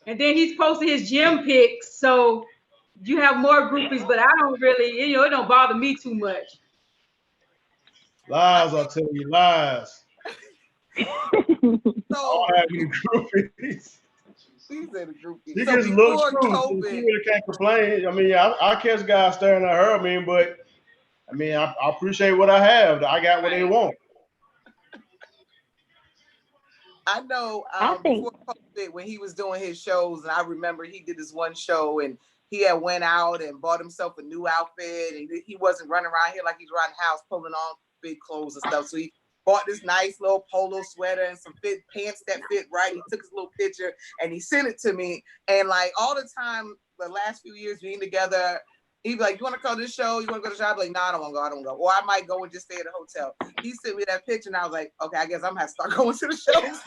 And then he's posting his gym pics. So you have more groupies, but I don't really, it don't bother me too much. Lies, I'll tell you, lies. So I have any groupies. He said a groupie. She So just looks before true. So COVID, she really can't complain. I mean, I catch guys staring at her. I appreciate what I have. I got what they want. I know before COVID, when he was doing his shows, and I remember he did this one show and he had went out and bought himself a new outfit, and he wasn't running around here like he's around the house pulling on big clothes and stuff. So he bought this nice little polo sweater and some pants that fit right. He took his little picture and he sent it to me. And like all the time, the last few years being together, he'd be like, "You want to go to this show? You want to go to the show?" I'd be like, "No, I don't want to go. I don't go." Or I might go and just stay at a hotel. He sent me that picture and I was like, "Okay, I guess I'm gonna have to start going to the shows."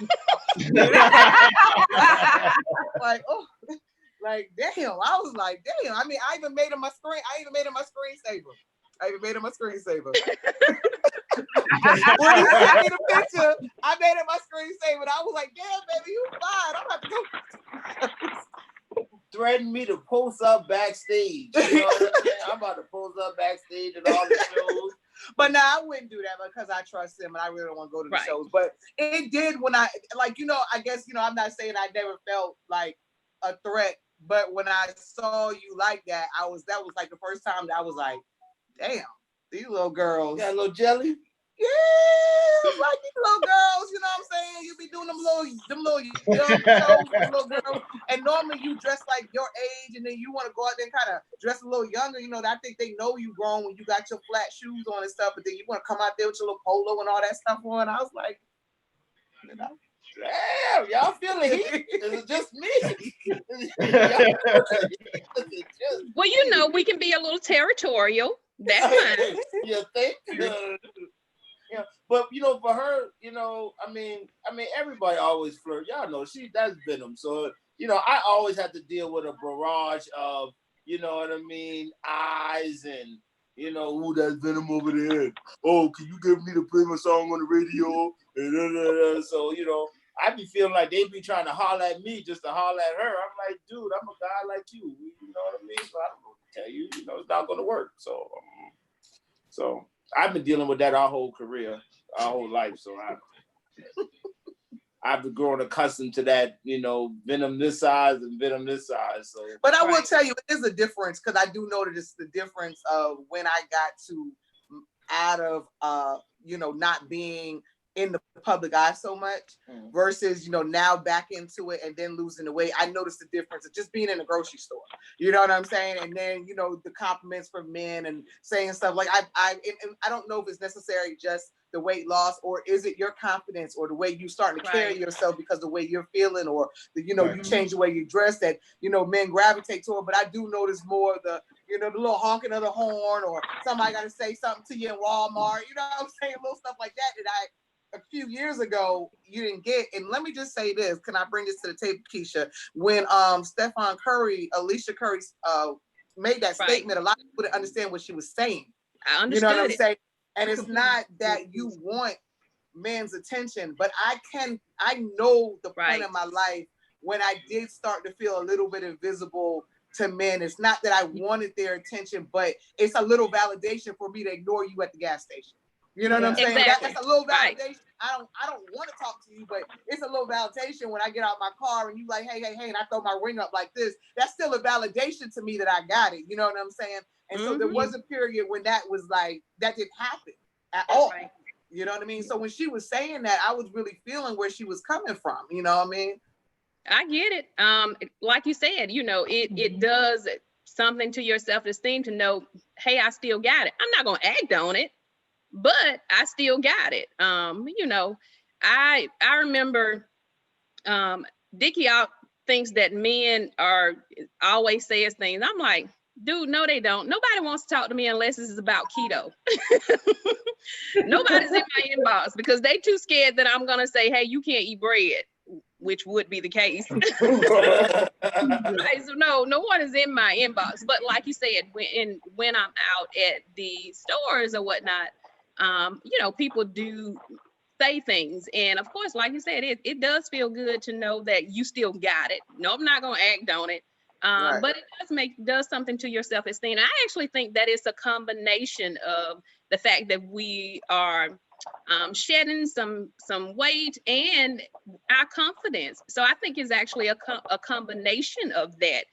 Like, oh, like damn. I was like, damn. I mean, I even made him my screensaver. When he sent me the picture, I made it my screensaver. And I was like, damn, baby, you fine. I'm about to go. Threatened me to post up backstage. You know what I mean? I'm about to post up backstage at all the shows. But now I wouldn't do that because I trust him and I really don't want to go to the shows. But it did when I guess, I'm not saying I never felt like a threat, but when I saw you like that, that was like the first time that I was like, damn, these little girls. Got a little jelly? Yeah, it's like these little girls, you know what I'm saying? You be doing them little young shows with little girls, and normally you dress like your age, and then you want to go out there and kind of dress a little younger. I think they know you grown when you got your flat shoes on and stuff, but then you want to come out there with your little polo and all that stuff on. I was like, damn, y'all feeling heat? Is it just me? Well, we can be a little territorial. That's fine. You think? Yeah, but for her, I mean, everybody always flirt. Y'all know that's Venom. So I always have to deal with a barrage of, eyes and ooh, that's Venom over there. Oh, can you get me to play my song on the radio? And so I be feeling like they be trying to holler at me just to holler at her. I'm like, dude, I'm a guy like you. You know what I mean? So I don't know what to tell you. It's not going to work. So I've been dealing with that our whole career, our whole life. So I've been growing accustomed to that, Venom this size and Venom this size. So, but I will tell you, it is a difference because I do notice the difference of when I got out of, not being in the public eye so much versus, now back into it and then losing the weight. I noticed the difference of just being in a grocery store. You know what I'm saying? And then, the compliments from men and saying stuff like I don't know if it's necessarily just the weight loss, or is it your confidence or the way you starting to carry yourself because the way you're feeling, or you change the way you dress that, men gravitate to it. But I do notice more the little honking of the horn, or somebody got to say something to you in Walmart, you know what I'm saying? Little stuff like that a few years ago you didn't get. And let me just say this, can I bring this to the table, Keisha? When Alicia Curry made that statement, a lot of people didn't understand what she was saying. I understood. You know what I'm saying? And it's not that you want men's attention, but I know the point in my life when I did start to feel a little bit invisible to men. It's not that I wanted their attention, but it's a little validation for me to ignore you at the gas station. You know what I'm saying? Exactly. That's a little Right. validation. I don't want to talk to you, but it's a little validation when I get out my car and you like, hey, and I throw my ring up like this. That's still a validation to me that I got it. You know what I'm saying? And so there was a period when that was like, that didn't happen at all. Right. You know what I mean? So when she was saying that, I was really feeling where she was coming from. You know what I mean? I get it. Like you said, you know, it does something to your self-esteem to know, hey, I still got it. I'm not gonna act on it, but I still got it. You know, I remember Dickie thinks that men are always says things. I'm like, dude, no, they don't. Nobody wants to talk to me unless this is about keto. Nobody's in my inbox because they too scared that I'm gonna say, hey, you can't eat bread, which would be the case. Right, so no one is in my inbox. But like you said, when I'm out at the stores or whatnot, you know, people do say things. And of course, like you said, it does feel good to know that you still got it. No, I'm not gonna act on it. Right. But it does something to your self-esteem. I actually think that it's a combination of the fact that we are shedding some weight and our confidence. So I think it's actually a combination of that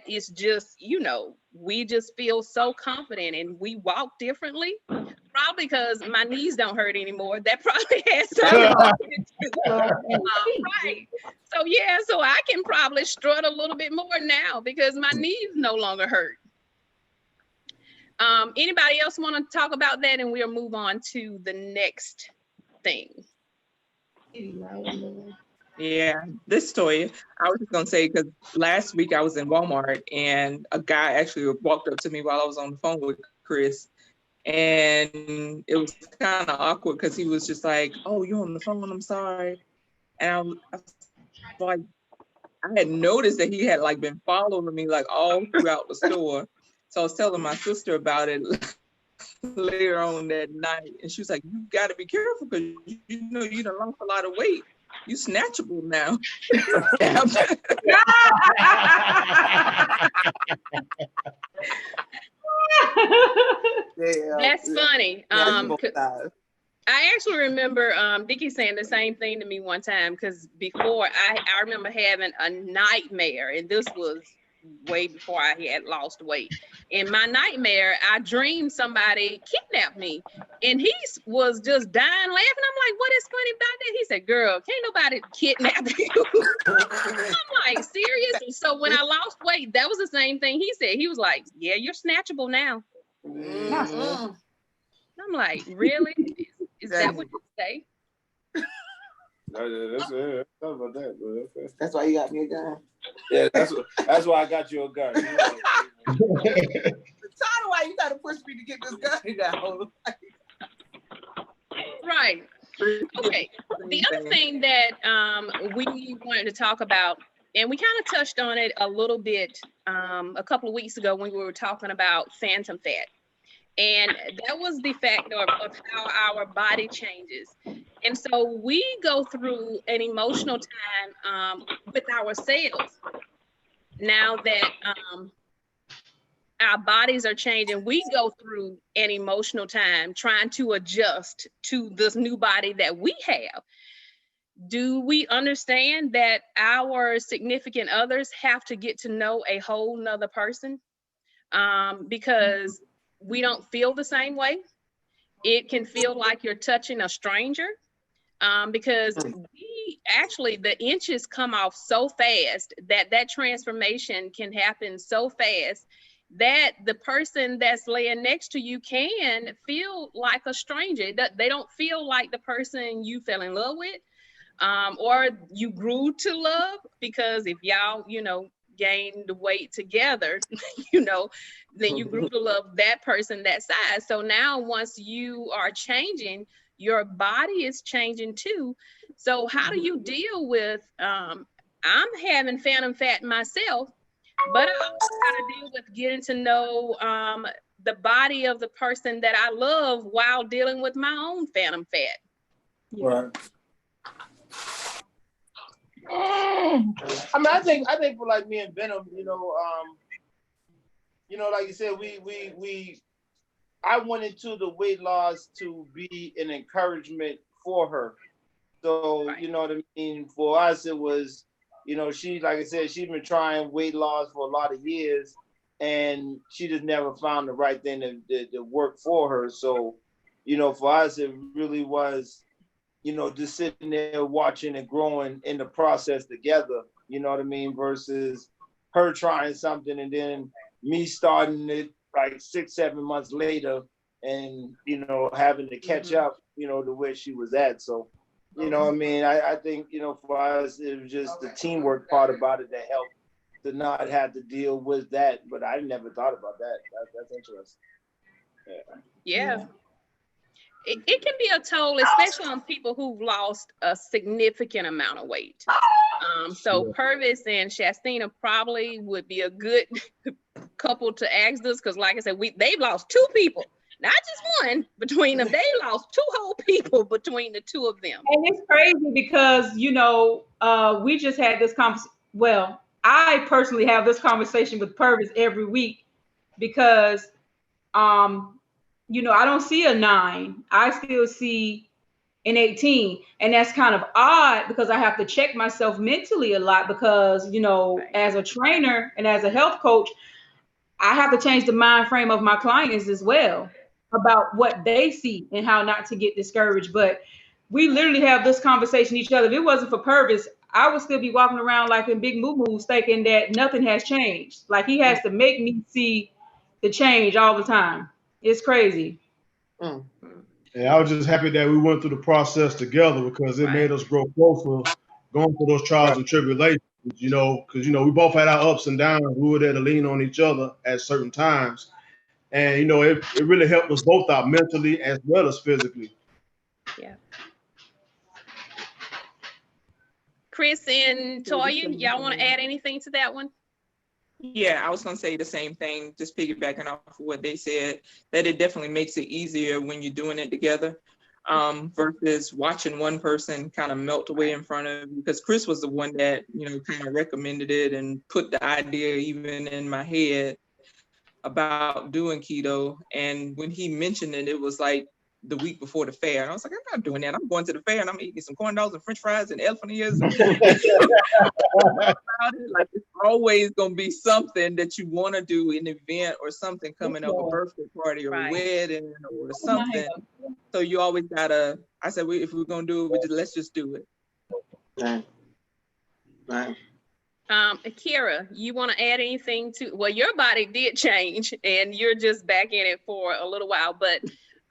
is just, you know, we just feel so confident and we walk differently. Probably because my knees don't hurt anymore. That probably has something to do. Right. So yeah, so I can probably strut a little bit more now because my knees no longer hurt. Anybody else want to talk about that, and we'll move on to the next thing. Yeah, this story, I was just gonna say, because last week I was in Walmart and a guy actually walked up to me while I was on the phone with Chris. And it was kind of awkward because he was just like, oh, you're on the phone, I'm sorry. And I was like, I had noticed that he had like been following me like all throughout the store. So I was telling my sister about it later on that night. And she was like, you got to be careful because you know you done lost a lot of weight. You snatchable now. That's funny. I actually remember Dickie saying the same thing to me one time because before I remember having a nightmare, and this was way before I had lost weight. In my nightmare, I dreamed somebody kidnapped me, and he was just dying laughing. I'm like, what is funny about that? He said, girl, can't nobody kidnap you. I'm like, serious? And so when I lost weight, that was the same thing he said. He was like, yeah, you're snatchable now. I'm like, really? Is that what you say? That's why you got me a gun. Yeah, that's why I got you a gun. Why you gotta push me to get this gun down? Right. Okay. The other thing that we wanted to talk about, and we kind of touched on it a little bit a couple of weeks ago when we were talking about phantom fat. And that was the fact of how our body changes. And so we go through an emotional time with ourselves. Now that our bodies are changing, we go through an emotional time trying to adjust to this new body that we have. Do we understand that our significant others have to get to know a whole nother person? Because we don't feel the same way. It can feel like you're touching a stranger because the inches come off so fast that transformation can happen so fast that the person that's laying next to you can feel like a stranger. They don't feel like the person you fell in love with or you grew to love, because if y'all, you know, gain the weight together, you know, then you grew to love that person that size. So now once you are changing, your body is changing too. So how do you deal with, I'm having phantom fat myself, but I also got to deal with getting to know the body of the person that I love while dealing with my own phantom fat. Right. I mean, I think for like me and Venom, you know, like you said, we I went into the weight loss to be an encouragement for her. So, Right. you know what I mean? For us, it was, you know, she, like I said, she's been trying weight loss for a lot of years, and she just never found the right thing to work for her. So, you know, for us, it really was, you know, just sitting there watching and growing in the process together, you know what I mean? Versus her trying something and then me starting it like 6-7 months later and, you know, having to catch up, you know, to where she was at. So, you know what I mean? I think, you know, for us, it was just the teamwork part about it that helped to not have to deal with that. But I never thought about that. That's interesting. Yeah. It can be a toll, especially on people who've lost a significant amount of weight. So Purvis and Shastina probably would be a good couple to ask this, because like I said, they've lost 2 people, not just one between them. They lost 2 whole people between the 2 of them. And it's crazy because, you know, we just had this conversation. Well, I personally have this conversation with Purvis every week because, you know, I don't see a 9. I still see an 18. And that's kind of odd because I have to check myself mentally a lot because, you know, as a trainer and as a health coach, I have to change the mind frame of my clients as well about what they see and how not to get discouraged. But we literally have this conversation each other. If it wasn't for Purvis, I would still be walking around like in big moo-moos thinking that nothing has changed. Like he has to make me see the change all the time. It's crazy. Mm. And I was just happy that we went through the process together because it made us grow closer, going through those trials and tribulations, you know, because, you know, we both had our ups and downs. We were there to lean on each other at certain times. And, you know, it really helped us both out mentally as well as physically. Yeah. Chris and Toya, y'all want to add anything to that one? Yeah, I was going to say the same thing, just piggybacking off of what they said, that it definitely makes it easier when you're doing it together versus watching one person kind of melt away in front of you. Because Chris was the one that, you know, kind of recommended it and put the idea even in my head about doing keto. And when he mentioned it, it was like the week before the fair. And I was like, I'm not doing that. I'm going to the fair and I'm eating some corn dogs and French fries and elephant ears. Like, it's always going to be something that you want to do, an event or something coming up, a birthday party or a wedding or something. So you always gotta, I said, if we're going to do it, let's just do it. Right. Akira, you want to add anything to, well, your body did change and you're just back in it for a little while, but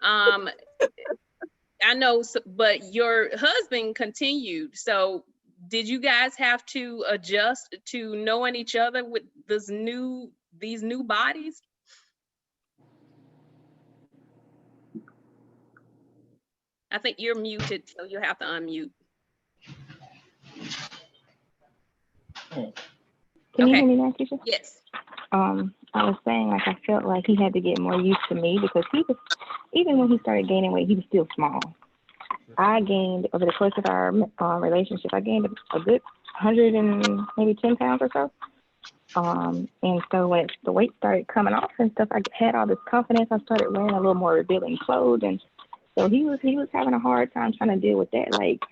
I know, but your husband continued. So did you guys have to adjust to knowing each other with these new bodies? I think you're muted, so you'll have to unmute. Can you hear me now, Keisha? Yes. I was saying, like, I felt like he had to get more used to me because he was, even when he started gaining weight, he was still small. I gained, over the course of our relationship, I gained a good 100 and maybe 10 pounds or so. And so when the weight started coming off and stuff, I had all this confidence. I started wearing a little more revealing clothes. And so he was having a hard time trying to deal with that, like,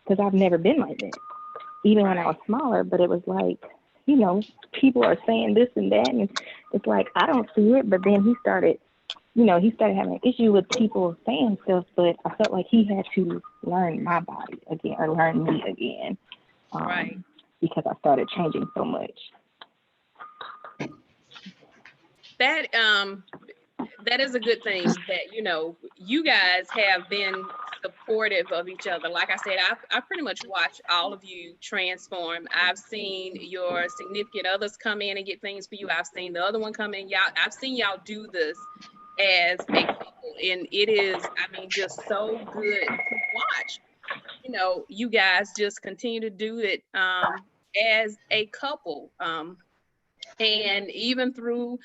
because I've never been like that, even when I was smaller. But it was like, you know, people are saying this and that, and it's like, I don't see it. But then he started having an issue with people saying stuff, but I felt like he had to learn my body again, or learn me again. Because I started changing so much. That is a good thing that, you know, you guys have been supportive of each other. Like I said, I pretty much watched all of you transform. I've seen your significant others come in and get things for you. I've seen the other one come in. I've seen y'all do this as a couple, and it is, I mean, just so good to watch. You know, you guys just continue to do it as a couple. And even through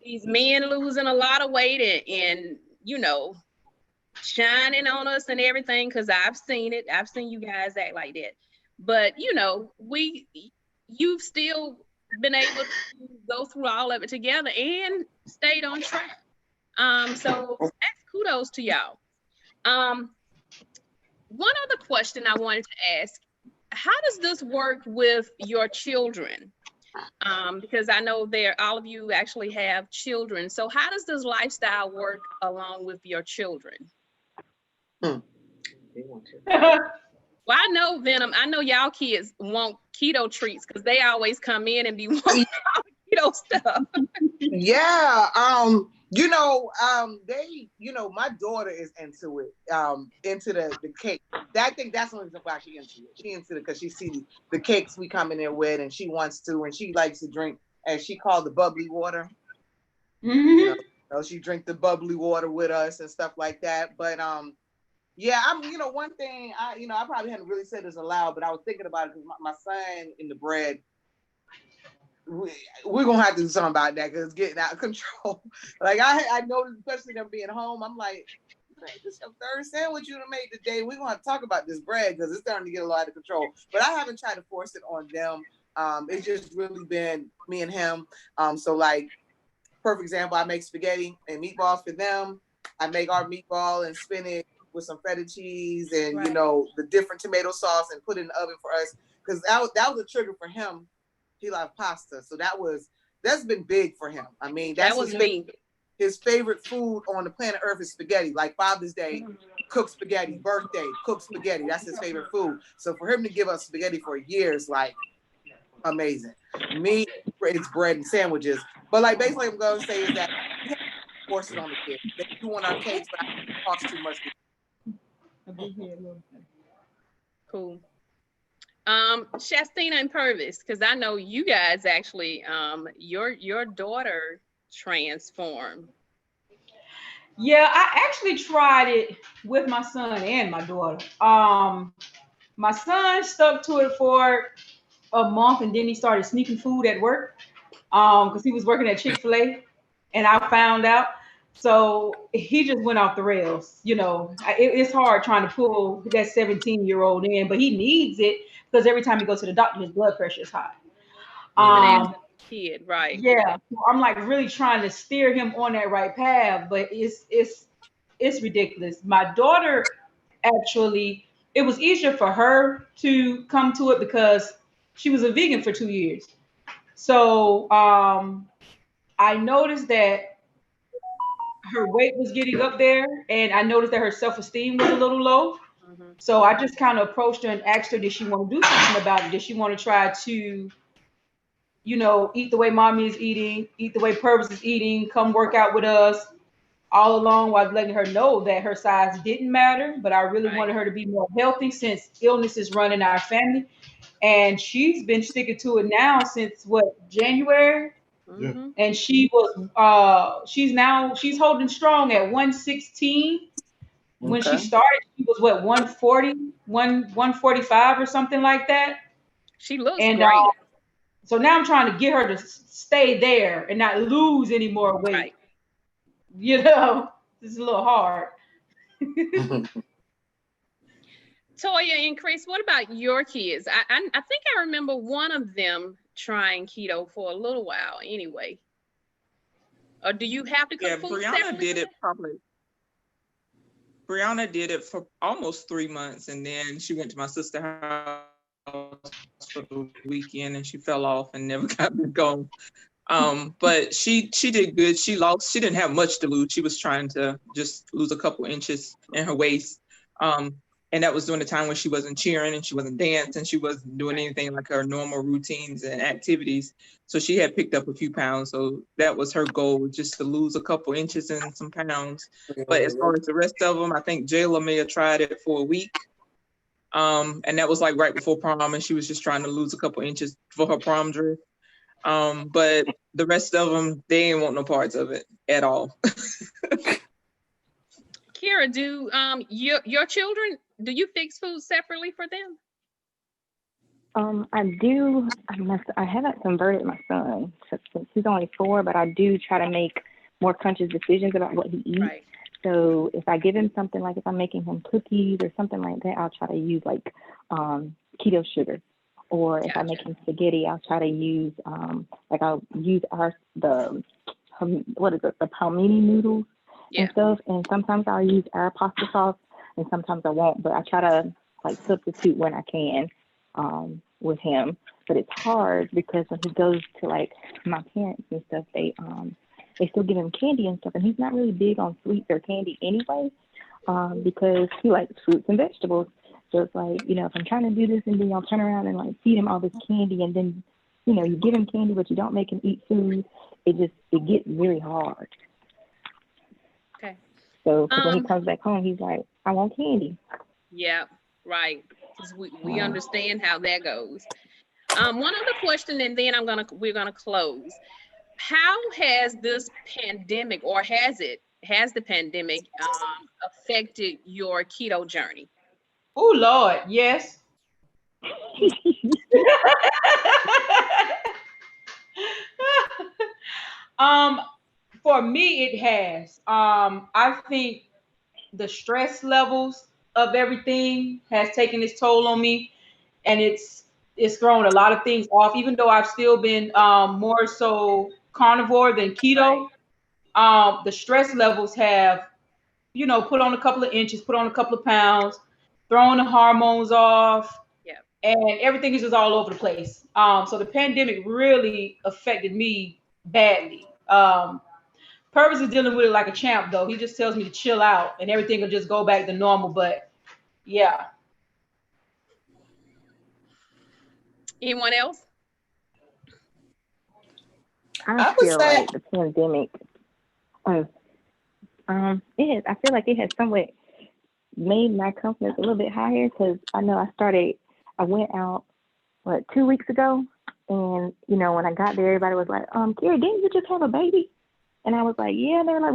these men losing a lot of weight and you know, shining on us and everything, because I've seen it. I've seen you guys act like that. But, you know, you've still been able to go through all of it together and stayed on track. So that's kudos to y'all. One other question I wanted to ask, how does this work with your children? Because I know all of you actually have children. So how does this lifestyle work along with your children? Well, I know Venom, I know y'all kids want keto treats because they always come in and be wanting all the keto stuff. Yeah, my daughter is into it, into the cake. I think that's one reason why she into it. She into it because she see the cakes we come in there with, and she wants to, and she likes to drink, as she called the bubbly water. Mhm. She drink the bubbly water with us and stuff like that. But yeah, one thing I probably hadn't really said this aloud, but I was thinking about it because my son in the bread. We're gonna have to do something about that because it's getting out of control. Like I noticed, especially them being home, I'm like, this is your third sandwich you done made today. We're gonna have to talk about this bread because it's starting to get a lot out of control. But I haven't tried to force it on them. It's just really been me and him. So like, perfect example, I make spaghetti and meatballs for them. I make our meatball and spinach with some feta cheese and Right. the different tomato sauce and put it in the oven for us because that was a trigger for him. He loved pasta, so that's been big for him. I mean, That was me. His favorite food on the planet Earth is spaghetti. Like Father's Day, cook spaghetti. Birthday, cook spaghetti. That's his favorite food. So for him to give us spaghetti for years, like, amazing. Me, it's bread and sandwiches. But like basically, what I'm gonna say is that we have to force it on the kids. They do want our cakes, but I think it costs too much. Cool. Shastina and Purvis, because I know you guys actually, your daughter transformed. Yeah, I actually tried it with my son and my daughter. My son stuck to it for a month, and then he started sneaking food at work because he was working at Chick-fil-A, and I found out. So he just went off the rails. It's hard trying to pull that 17-year-old in, but he needs it because every time he goes to the doctor, his blood pressure is high. Even as a kid, right? Yeah, so I'm like really trying to steer him on that right path, but it's ridiculous. My daughter actually, it was easier for her to come to it because she was a vegan for 2 years. So I noticed that her weight was getting up there, and I noticed that her self-esteem was a little low. Mhm. So I just kind of approached her and asked her, did she want to do something about it? Did she want to try to, eat the way mommy is eating, eat the way Purvis is eating, come work out with us, all along while letting her know that her size didn't matter, but I really wanted her to be more healthy since illness is running our family. And she's been sticking to it now since January? Mhm. And she's holding strong at 116. When she Okay. started, she was 140, 145 or something like that. She looks And great. so now I'm trying to get her to stay there and not lose any more weight. Right. It's a little hard. Toya and Chris, what about your kids? I think I remember one of them trying keto for a little while anyway. Or do you have to cook Yeah, food Brianna separately? did it probably. Brianna did it for almost 3 months, and then she went to my sister's house for the weekend, and she fell off and never got back going. But she did good. She didn't have much to lose. She was trying to just lose a couple inches in her waist. And that was during the time when she wasn't cheering and she wasn't dancing. She wasn't doing anything like her normal routines and activities. So she had picked up a few pounds. So that was her goal, just to lose a couple inches and some pounds. But as far as the rest of them, I think Jayla may have tried it for a week. And that was like right before prom, and she was just trying to lose a couple inches for her prom dress. But the rest of them, they ain't want no parts of it at all. Kira, do your children, do you fix food separately for them? I do. I haven't converted my son since he's only 4, but I do try to make more conscious decisions about what he eats. Right. So if I give him something, like if I'm making him cookies or something like that, I'll try to use like keto sugar. Or if I make him spaghetti, I'll try to use I'll use the palmini noodles Yeah. and stuff. And sometimes I'll use our pasta sauce, and sometimes I won't. But I try to like substitute when I can with him. But it's hard because when he goes to like my parents and stuff, they still give him candy and stuff, and he's not really big on sweets or candy anyway, because he likes fruits and vegetables. So it's like, you know, if I'm trying to do this and then y'all turn around and like feed him all this candy, and then, you know, you give him candy but you don't make him eat food, it gets very hard. Okay. So 'cause when he comes back home, he's like, I want candy. Yeah, right. 'Cause we understand how that goes. One other question, and then we're gonna close. How has this pandemic, or has the pandemic affected your keto journey? Oh Lord, yes. For me, it has. I think the stress levels of everything has taken its toll on me, and it's thrown a lot of things off. Even though I've still been more so carnivore than keto, the stress levels have, you know, put on a couple of inches, put on a couple of pounds, throwing the hormones off, and everything is just all over the place. So the pandemic really affected me badly. Purpose is dealing with it like a champ, though. He just tells me to chill out, and everything will just go back to normal. But yeah. Anyone else? I feel like the pandemic, I feel like it has somewhat made my confidence a little bit higher, because I know I went out 2 weeks ago, and you know, when I got there, everybody was like, Carrie, didn't you just have a baby? And I was like, yeah. And they were like,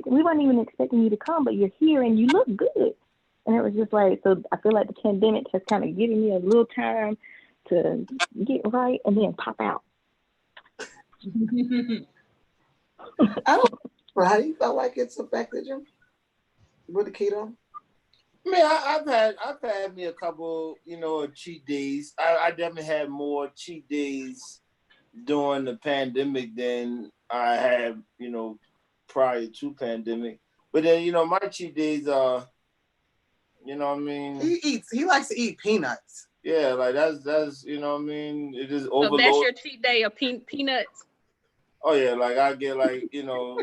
we weren't even expecting you to come, but you're here and you look good. And it was just like, so I feel like the pandemic has kind of given me a little time to get right and then pop out. How do you feel like it's affected you with the keto? I mean, I've had me a couple, you know, cheat days. I definitely had more cheat days during the pandemic than I had, you know, prior to pandemic. But then, you know, my cheat days are, you know what I mean? He likes to eat peanuts. Yeah, like that's you know what I mean? It is overload. So that's your cheat day of peanuts? Oh yeah, like I get like, you know,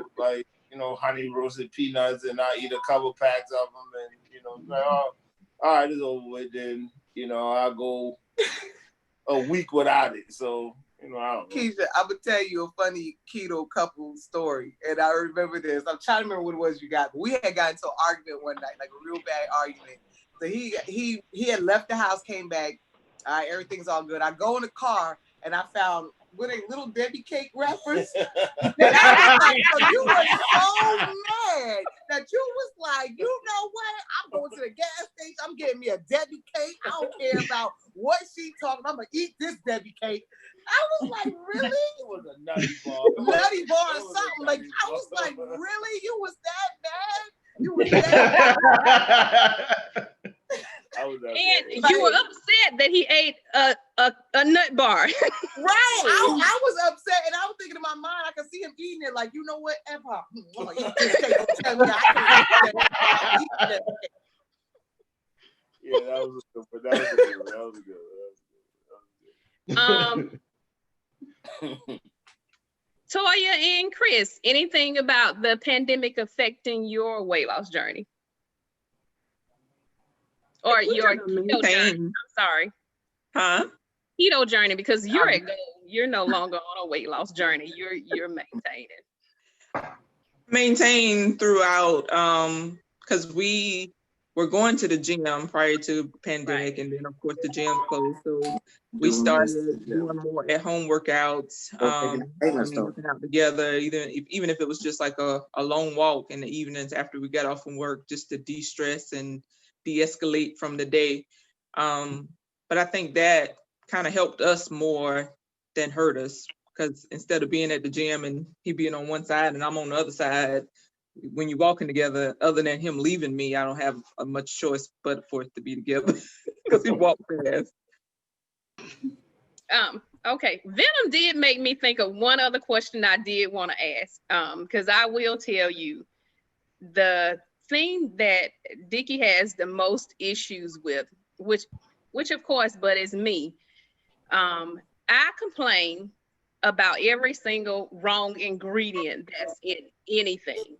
honey roasted peanuts, and I eat a couple packs of them, and you know, like, oh, all right, it's over with. Then, you know, I'll go a week without it. So, you know, I don't know. Keisha, I'm gonna tell you a funny keto couple story, and I remember this. I'm trying to remember what it was you got, but we had gotten into an argument one night, like a real bad argument. So he had left the house, came back. All right, everything's all good. I go in the car and I found with a Little Debbie cake reference. And I was like, so you were so mad that you was like, you know what? I'm going to the gas station. I'm getting me a Debbie cake. I don't care about what she talking. I'm gonna eat this Debbie cake. I was like, really? It was a nutty bar. Nutty bar or something. Like, I was like, really? You was that mad? You was that mad? And you were upset that he ate a nut bar. Right. I was upset, and I was thinking in my mind, I could see him eating it like, you know what? F-hop. I'm gonna eat this cake. Don't tell me I can't eat that. Yeah, that was a good. Toya and Chris, anything about the pandemic affecting your weight loss journey? Or your keto journey? I'm sorry. Huh? Keto journey, because you're at goal. You're no longer on a weight loss journey. You're Maintain throughout, because we were going to the gym prior to pandemic, and then of course the gym closed. So we started doing more at-home workouts, working out together, even if it was just like a long walk in the evenings after we got off from work, just to de-stress and de-escalate from the day. But I think that kind of helped us more than hurt us, because instead of being at the gym and he being on one side and I'm on the other side, when you're walking together, other than him leaving me, I don't have much choice but for it to be together, because he walked fast. Okay, Venom did make me think of one other question I did want to ask, because I will tell you, the thing that Dickie has the most issues with, which of course, but is me. I complain about every single wrong ingredient that's in anything.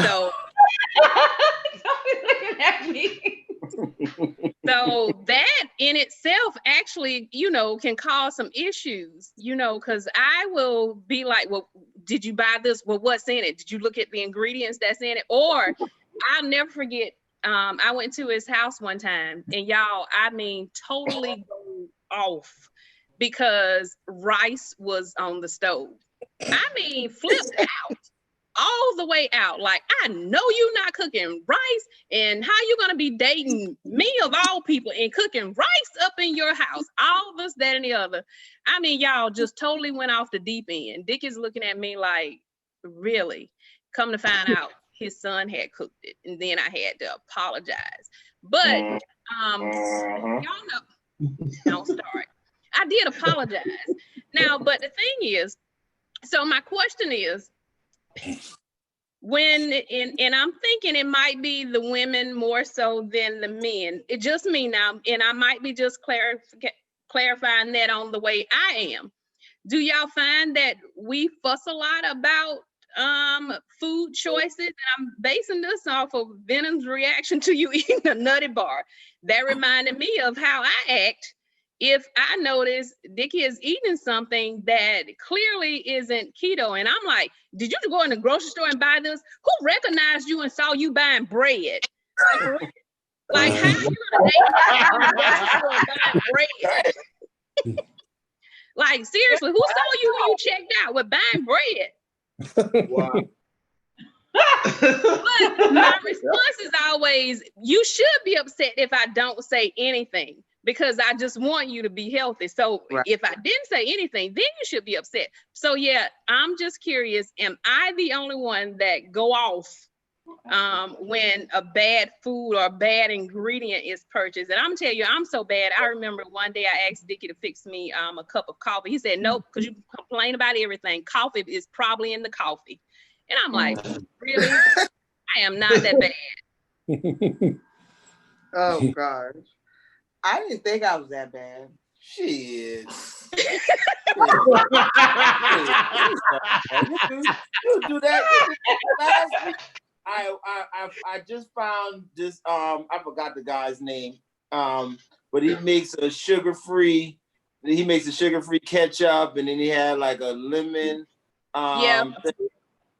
So, Don't be looking at me. so that in itself actually, can cause some issues, because I will be like, well, did you buy this? Well, what's in it? Did you look at the ingredients that's in it? Or I'll never forget, I went to his house one time, and y'all, I mean, totally go off because rice was on the stove. I mean, flipped out. All the way out. Like, I know you're not cooking rice, and how you gonna be dating me of all people and cooking rice up in your house? All this, that, and the other. I mean, y'all just totally went off the deep end. Dick is looking at me like, really? Come to find out, his son had cooked it, and then I had to apologize. But y'all know, don't start. I did apologize. Now, but the thing is, so my question is, when and I'm thinking it might be the women more so than the men. It just me now, and I might be just clarifying that on the way I am. Do y'all find that we fuss a lot about food choices? And I'm basing this off of Venom's reaction to you eating a nutty bar. That reminded me of how I act if I notice Dickie is eating something that clearly isn't keto, and I'm like, did you go in the grocery store and buy this? Who recognized you and saw you buying bread? Like how you gonna in the grocery store and buying bread? Like, seriously, who saw you when you checked out with buying bread? Wow. But my response is always, you should be upset if I don't say anything, because I just want you to be healthy. So if I didn't say anything, then you should be upset. So yeah, I'm just curious, am I the only one that go off when a bad food or a bad ingredient is purchased? And I'm telling you, I'm so bad. I remember one day I asked Dickie to fix me a cup of coffee. He said, nope, because you complain about everything. Coffee is probably in the coffee. And I'm like, really? I am not that bad. Oh gosh. I didn't think I was that bad. Shit. You do that. I just found this. I forgot the guy's name. But he makes a sugar-free. He makes a sugar-free ketchup, and then he had like a lemon.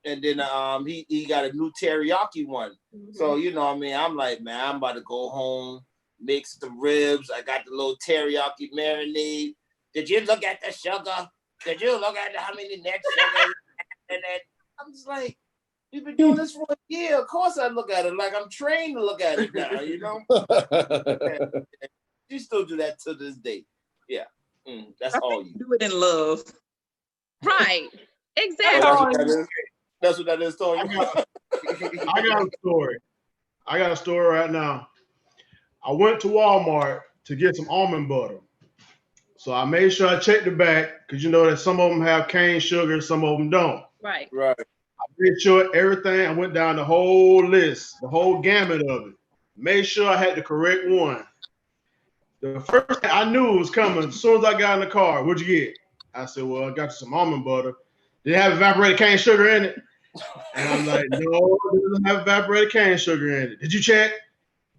And then he got a new teriyaki one. Mm-hmm. So what I mean, I'm like, man, I'm about to go home, make some ribs. I got the little teriyaki marinade. Did you look at the sugar? Did you look at how many net sugar? And then I'm just like, we've been doing this for a year. Of course I look at it like I'm trained to look at it now, You still do that to this day. Yeah. That's all you do it in love. Right. Exactly. That's what that is, Tony. I got a story. I got a story right now. I went to Walmart to get some almond butter. So I made sure I checked the back, because you know that some of them have cane sugar, some of them don't. Right. Right. I made sure everything, I went down the whole list, the whole gamut of it. Made sure I had the correct one. The first thing I knew it was coming, as soon as I got in the car, what'd you get? I said, well, I got you some almond butter. Did it have evaporated cane sugar in it? And I'm like, no, it doesn't have evaporated cane sugar in it. Did you check?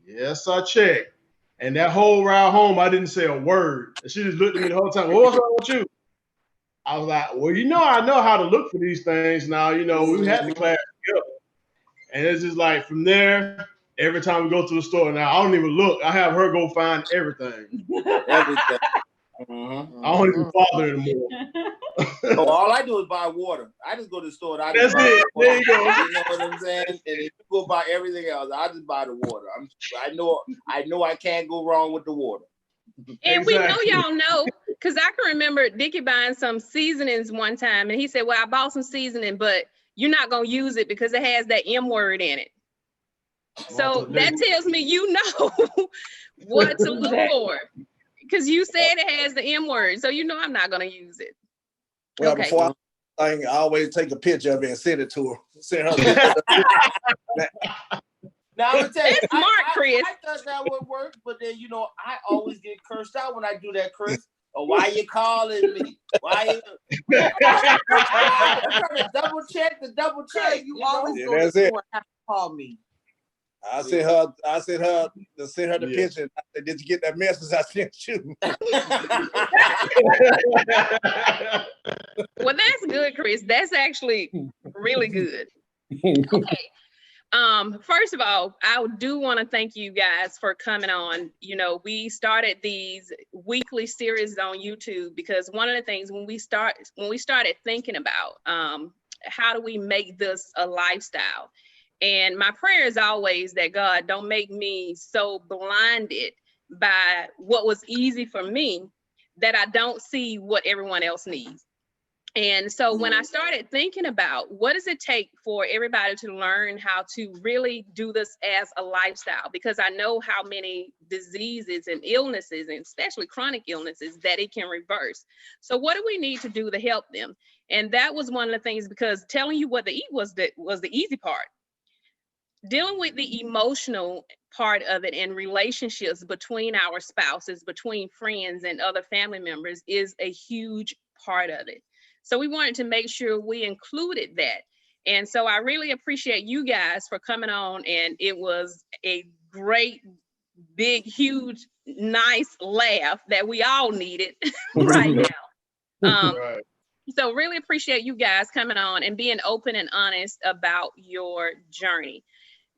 Yes, I checked. And that whole ride home, I didn't say a word. And she just looked at me the whole time. Well, what's wrong with you? I was like, well, I know how to look for these things now. We had the class together. And it's just like from there, every time we go to the store now, I don't even look. I have her go find everything. Everything. Mm-hmm. I don't even bother anymore. All I do is buy water. I just go to the store. That's it. There you go. You know what I'm saying? And if you go buy everything else, I just buy the water. I know I can't go wrong with the water. And we know y'all know, because I can remember Dickie buying some seasonings one time, and he said, well, I bought some seasoning, but you're not going to use it because it has that M word in it. So that tells me you know what to look for, because you said it has the M word, so I'm not going to use it. Well, okay. before thing, I always take a picture of it and send it to her. Send her a picture. Now I'm gonna tell you, That's smart, Chris. I thought that would work, but then I always get cursed out when I do that, Chris. Or why you calling me? Why you? I'm trying to double check. You always Yeah, go to that's the it. store and have to call me. I sent her the picture. I said, did you get that message I sent you? Well, that's good, Chris. That's actually really good. Okay. First of all, I do want to thank you guys for coming on. We started these weekly series on YouTube because one of the things when we started thinking about how do we make this a lifestyle, and my prayer is always that God don't make me so blinded by what was easy for me that I don't see what everyone else needs. And so when I started thinking about what does it take for everybody to learn how to really do this as a lifestyle, because I know how many diseases and illnesses, and especially chronic illnesses, that it can reverse. So what do we need to do to help them? And that was one of the things, because telling you what to eat was the easy part. Dealing with the emotional part of it and relationships between our spouses, between friends and other family members is a huge part of it. So we wanted to make sure we included that. And so I really appreciate you guys for coming on, and it was a great, big, huge, nice laugh that we all needed right now. Right. So really appreciate you guys coming on and being open and honest about your journey.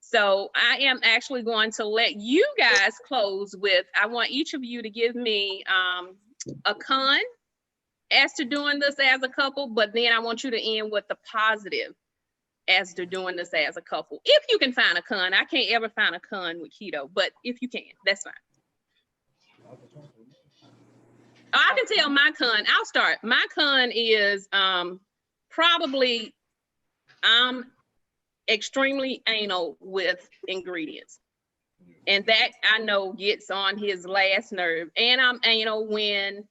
So I am actually going to let you guys close with, I want each of you to give me a con as to doing this as a couple, but then I want you to end with the positive as to doing this as a couple. If you can find a con, I can't ever find a con with keto, but if you can, that's fine. I can tell my con, I'll start. My con is probably I'm extremely anal with ingredients. And that I know gets on his last nerve. And I'm anal when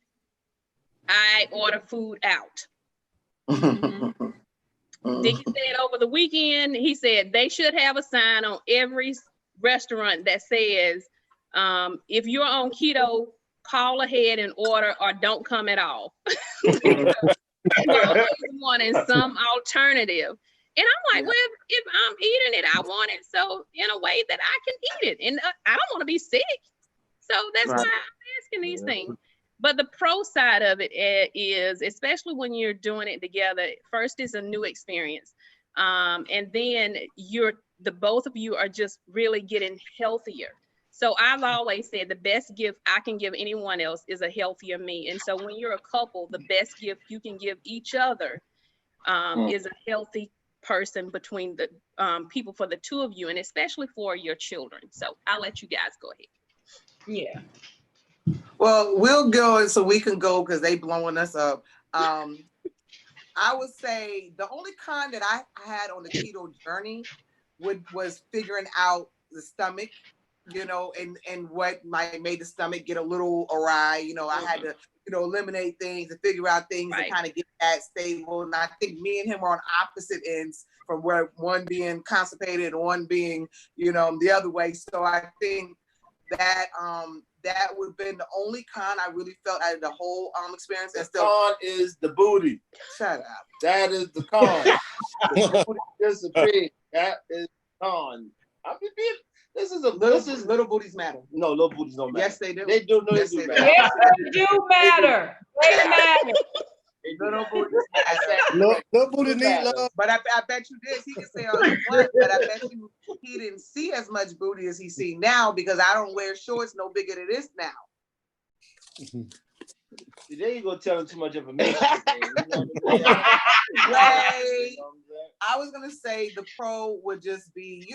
I order food out. Dickie said over the weekend, he said they should have a sign on every restaurant that says, if you're on keto, call ahead and order or don't come at all. We're always wanting some alternative. And I'm like, well, if I'm eating it, I want it so in a way that I can eat it. And I don't want to be sick. So that's why I'm asking these things. But the pro side of it is, especially when you're doing it together, first is a new experience. And then the both of you are just really getting healthier. So I've always said the best gift I can give anyone else is a healthier me. And so when you're a couple, the best gift you can give each other is a healthy person between the people, for the two of you, and especially for your children. So I'll let you guys go ahead. Yeah. Well, we'll go so we can go because they blowing us up. I would say the only con that I had on the keto journey was figuring out the stomach, and what might made the stomach get a little awry. I had to, eliminate things and figure out things and kind of get that stable. And I think me and him are on opposite ends, from where one being constipated and one being, the other way. So I think that that would have been the only con I really felt out of the whole experience. And still, con is the booty. Shut up. That is the con. The booty disappeared. That is con. I mean, this is little booties matter. No, little booties don't matter. Yes, they do. They do. No, Yes, they do they matter. Yes, they do matter. They matter. Little booties matter. Little booty need love. But I bet you this. He can say all he wants, but I bet you he didn't see as much booty as he see now, because I don't wear shorts no bigger than this now. There you go, telling too much information. Right. I was gonna say the pro would just be,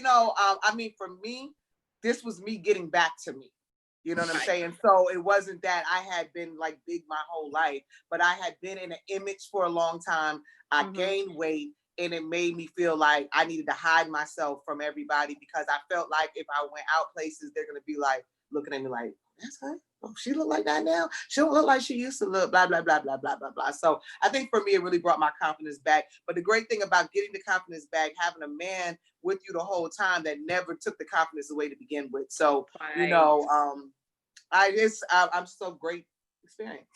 for me, this was me getting back to me. You know what I'm saying? So it wasn't that I had been like big my whole life, but I had been in an image for a long time. I gained weight, and it made me feel like I needed to hide myself from everybody, because I felt like if I went out places, they're gonna be like looking at me like, that's her. oh, she look like that now. She don't look like she used to look, blah, blah, blah, blah, blah, blah, blah. So I think for me, it really brought my confidence back. But the great thing about getting the confidence back, having a man with you the whole time that never took the confidence away to begin with. So, you know, I'm so great experience.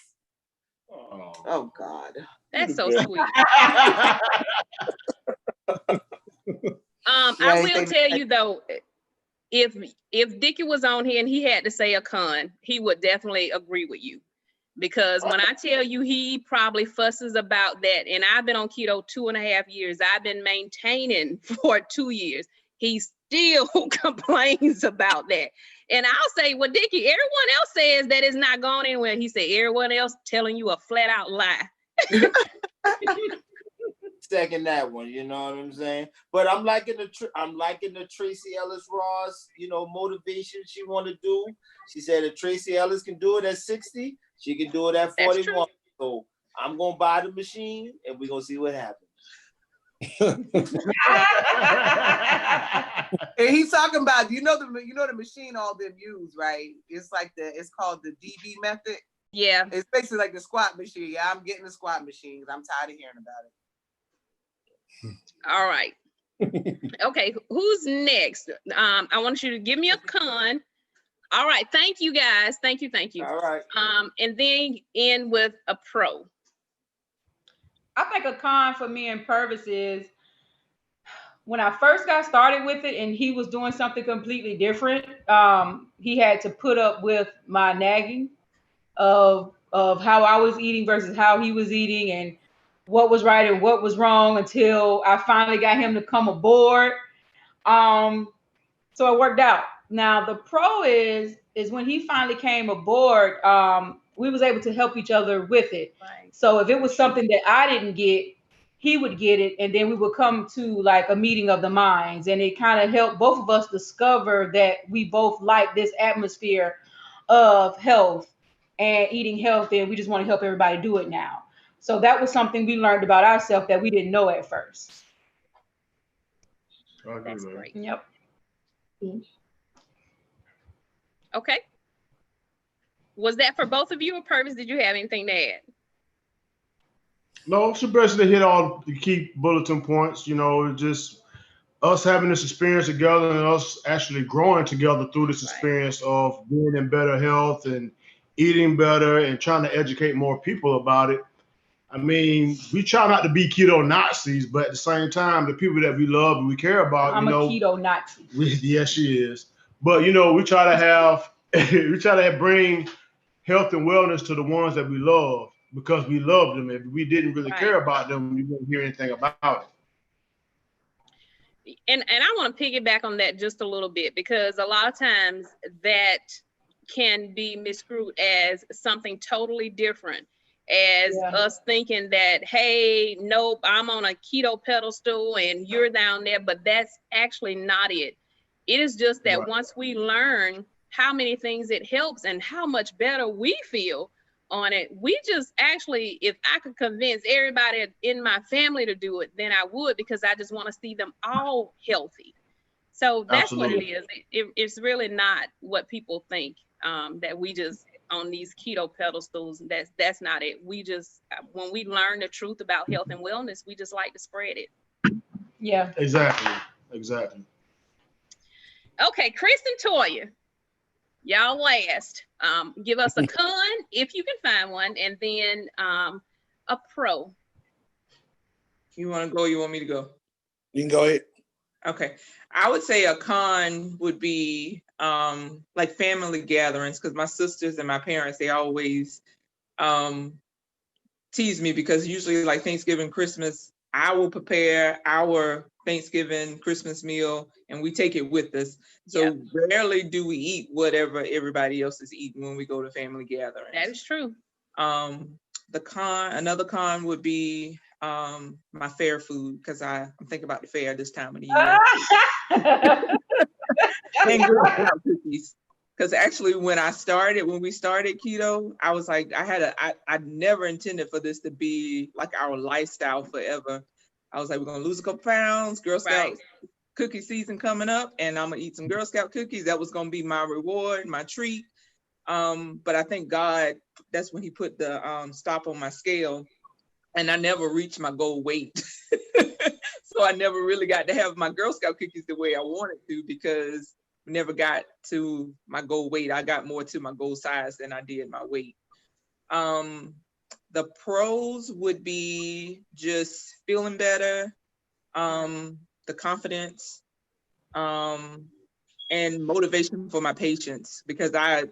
Oh God. That's so sweet. I will tell you though, if Dickie was on here and he had to say a con, he would definitely agree with you. Because when I tell you he probably fusses about that, and I've been on keto 2.5 years, I've been maintaining for 2 years, he still complains about that. And I'll say, well, Dickie, everyone else says that it's not going anywhere. He said, everyone else telling you a flat out lie. Second that one, you know what I'm saying? But I'm liking the Tracy Ellis Ross, you know, motivation she want to do. She said if Tracy Ellis can do it at 60, she can do it at 41. So I'm gonna buy the machine and we're gonna see what happens. And he's talking about, you know the machine all them use, right? It's called the DB method. Yeah. It's basically like the squat machine. Yeah, I'm getting the squat machine because I'm tired of hearing about it. All right. Okay, who's next? I want you to give me a con. All right, thank you guys. Thank you. All right. And then end with a pro. I think a con for me and Purvis is when I first got started with it and he was doing something completely different, he had to put up with my nagging of how I was eating versus how he was eating and what was right and what was wrong until I finally got him to come aboard. So it worked out. Now the pro is when he finally came aboard, we was able to help each other with it. Right. So if it was something that I didn't get, he would get it, and then we would come to like a meeting of the minds, and it kind of helped both of us discover that we both like this atmosphere of health and eating healthy, and we just want to help everybody do it now. So that was something we learned about ourselves that we didn't know at first. That's great. Yep. Okay. Was that for both of you, or Purvis, did you have anything to add? No, she basically hit all the key bulletin points, you know, just us having this experience together and us actually growing together through this experience of being in better health and eating better and trying to educate more people about it. I mean, we try not to be keto Nazis, but at the same time, the people that we love and we care about, I'm a keto Nazi. Yes, she is. But, you know, we try to bring health and wellness to the ones that we love because we love them. If we didn't really care about them, you wouldn't hear anything about it. And I want to piggyback on that just a little bit, because a lot of times that can be misconstrued as something totally different, as us thinking that, hey, nope, I'm on a keto pedestal and you're down there, but that's actually not it. It is just that once we learn how many things it helps and how much better we feel on it, we just actually, if I could convince everybody in my family to do it, then I would, because I just want to see them all healthy. So that's what it is. It's really not what people think, that we just on these keto pedestals. That's not it. We just, when we learn the truth about health and wellness, we just like to spread it. Yeah. Exactly. Okay, Chris and Toya, y'all last. Give us a con if you can find one, and then a pro. You want to go? You want me to go? You can go ahead. Okay, I would say a con would be like family gatherings, because my sisters and my parents, they always tease me, because usually like Thanksgiving, Christmas, I will prepare our Thanksgiving, Christmas meal, and we take it with us. So rarely do we eat whatever everybody else is eating when we go to family gatherings. That is true. Another con would be my fair food, because I'm thinking about the fair this time of the year. And Girl Scout cookies. Because actually when we started keto, I was like, I never intended for this to be like our lifestyle forever. I was like, we're gonna lose a couple pounds, Girl Scout cookie season coming up, and I'm gonna eat some Girl Scout cookies. That was gonna be my reward, my treat. But I thank God that's when he put the stop on my scale, and I never reached my goal weight. So I never really got to have my Girl Scout cookies the way I wanted to, because I never got to my goal weight. I got more to my goal size than I did my weight. The pros would be just feeling better, the confidence, and motivation for my patients, because I,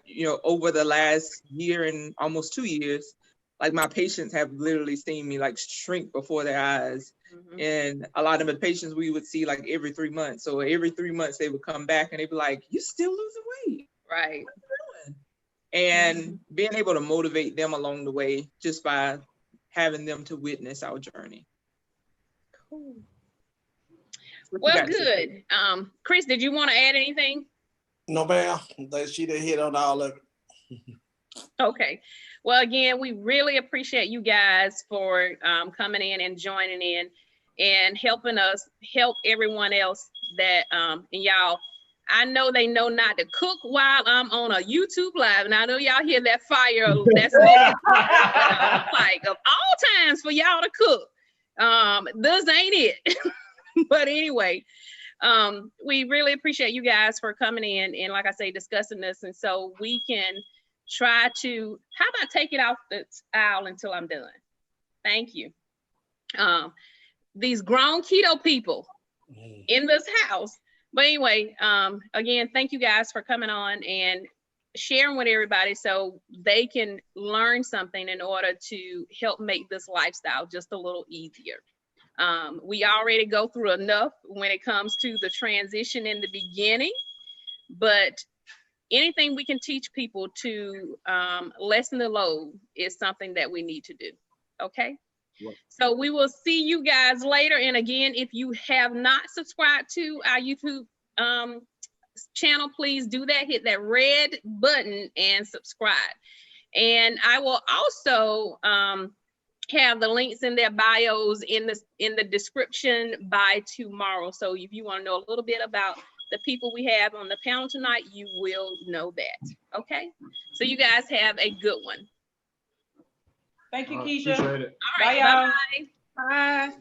over the last year and almost 2 years, like my patients have literally seen me like shrink before their eyes. Mhm. And a lot of the patients we would see like every 3 months. So every 3 months they would come back and they'd be like, "You still losing weight?" Right. And being able to motivate them along the way just by having them to witness our journey. Cool. What you Well, got to say? good. Chris, did you want to add anything? No, ma'am. She done hit on all of it. Okay. Well, again, we really appreciate you guys for coming in and joining in and helping us help everyone else that, and y'all, I know they know not to cook while I'm on a YouTube live. And I know y'all hear that fire that's lit. Like, of all times for y'all to cook, this ain't it. But anyway, we really appreciate you guys for coming in and, like I say, discussing this. And so we can try to, how about take it off the aisle until I'm done? Thank you. These grown keto people in this house. But anyway, again, thank you guys for coming on and sharing with everybody so they can learn something in order to help make this lifestyle just a little easier. We already go through enough when it comes to the transition in the beginning, but anything we can teach people to lessen the load is something that we need to do. Okay. So we will see you guys later. And again, if you have not subscribed to our YouTube channel, please do that. Hit that red button and subscribe. And I will also have the links in their bios in the description by tomorrow. So if you want to know a little bit about the people we have on the panel tonight, you will know that. Okay. So you guys have a good one. Thank you, Keisha. Appreciate it. All right. Bye, y'all. Bye-bye. Bye.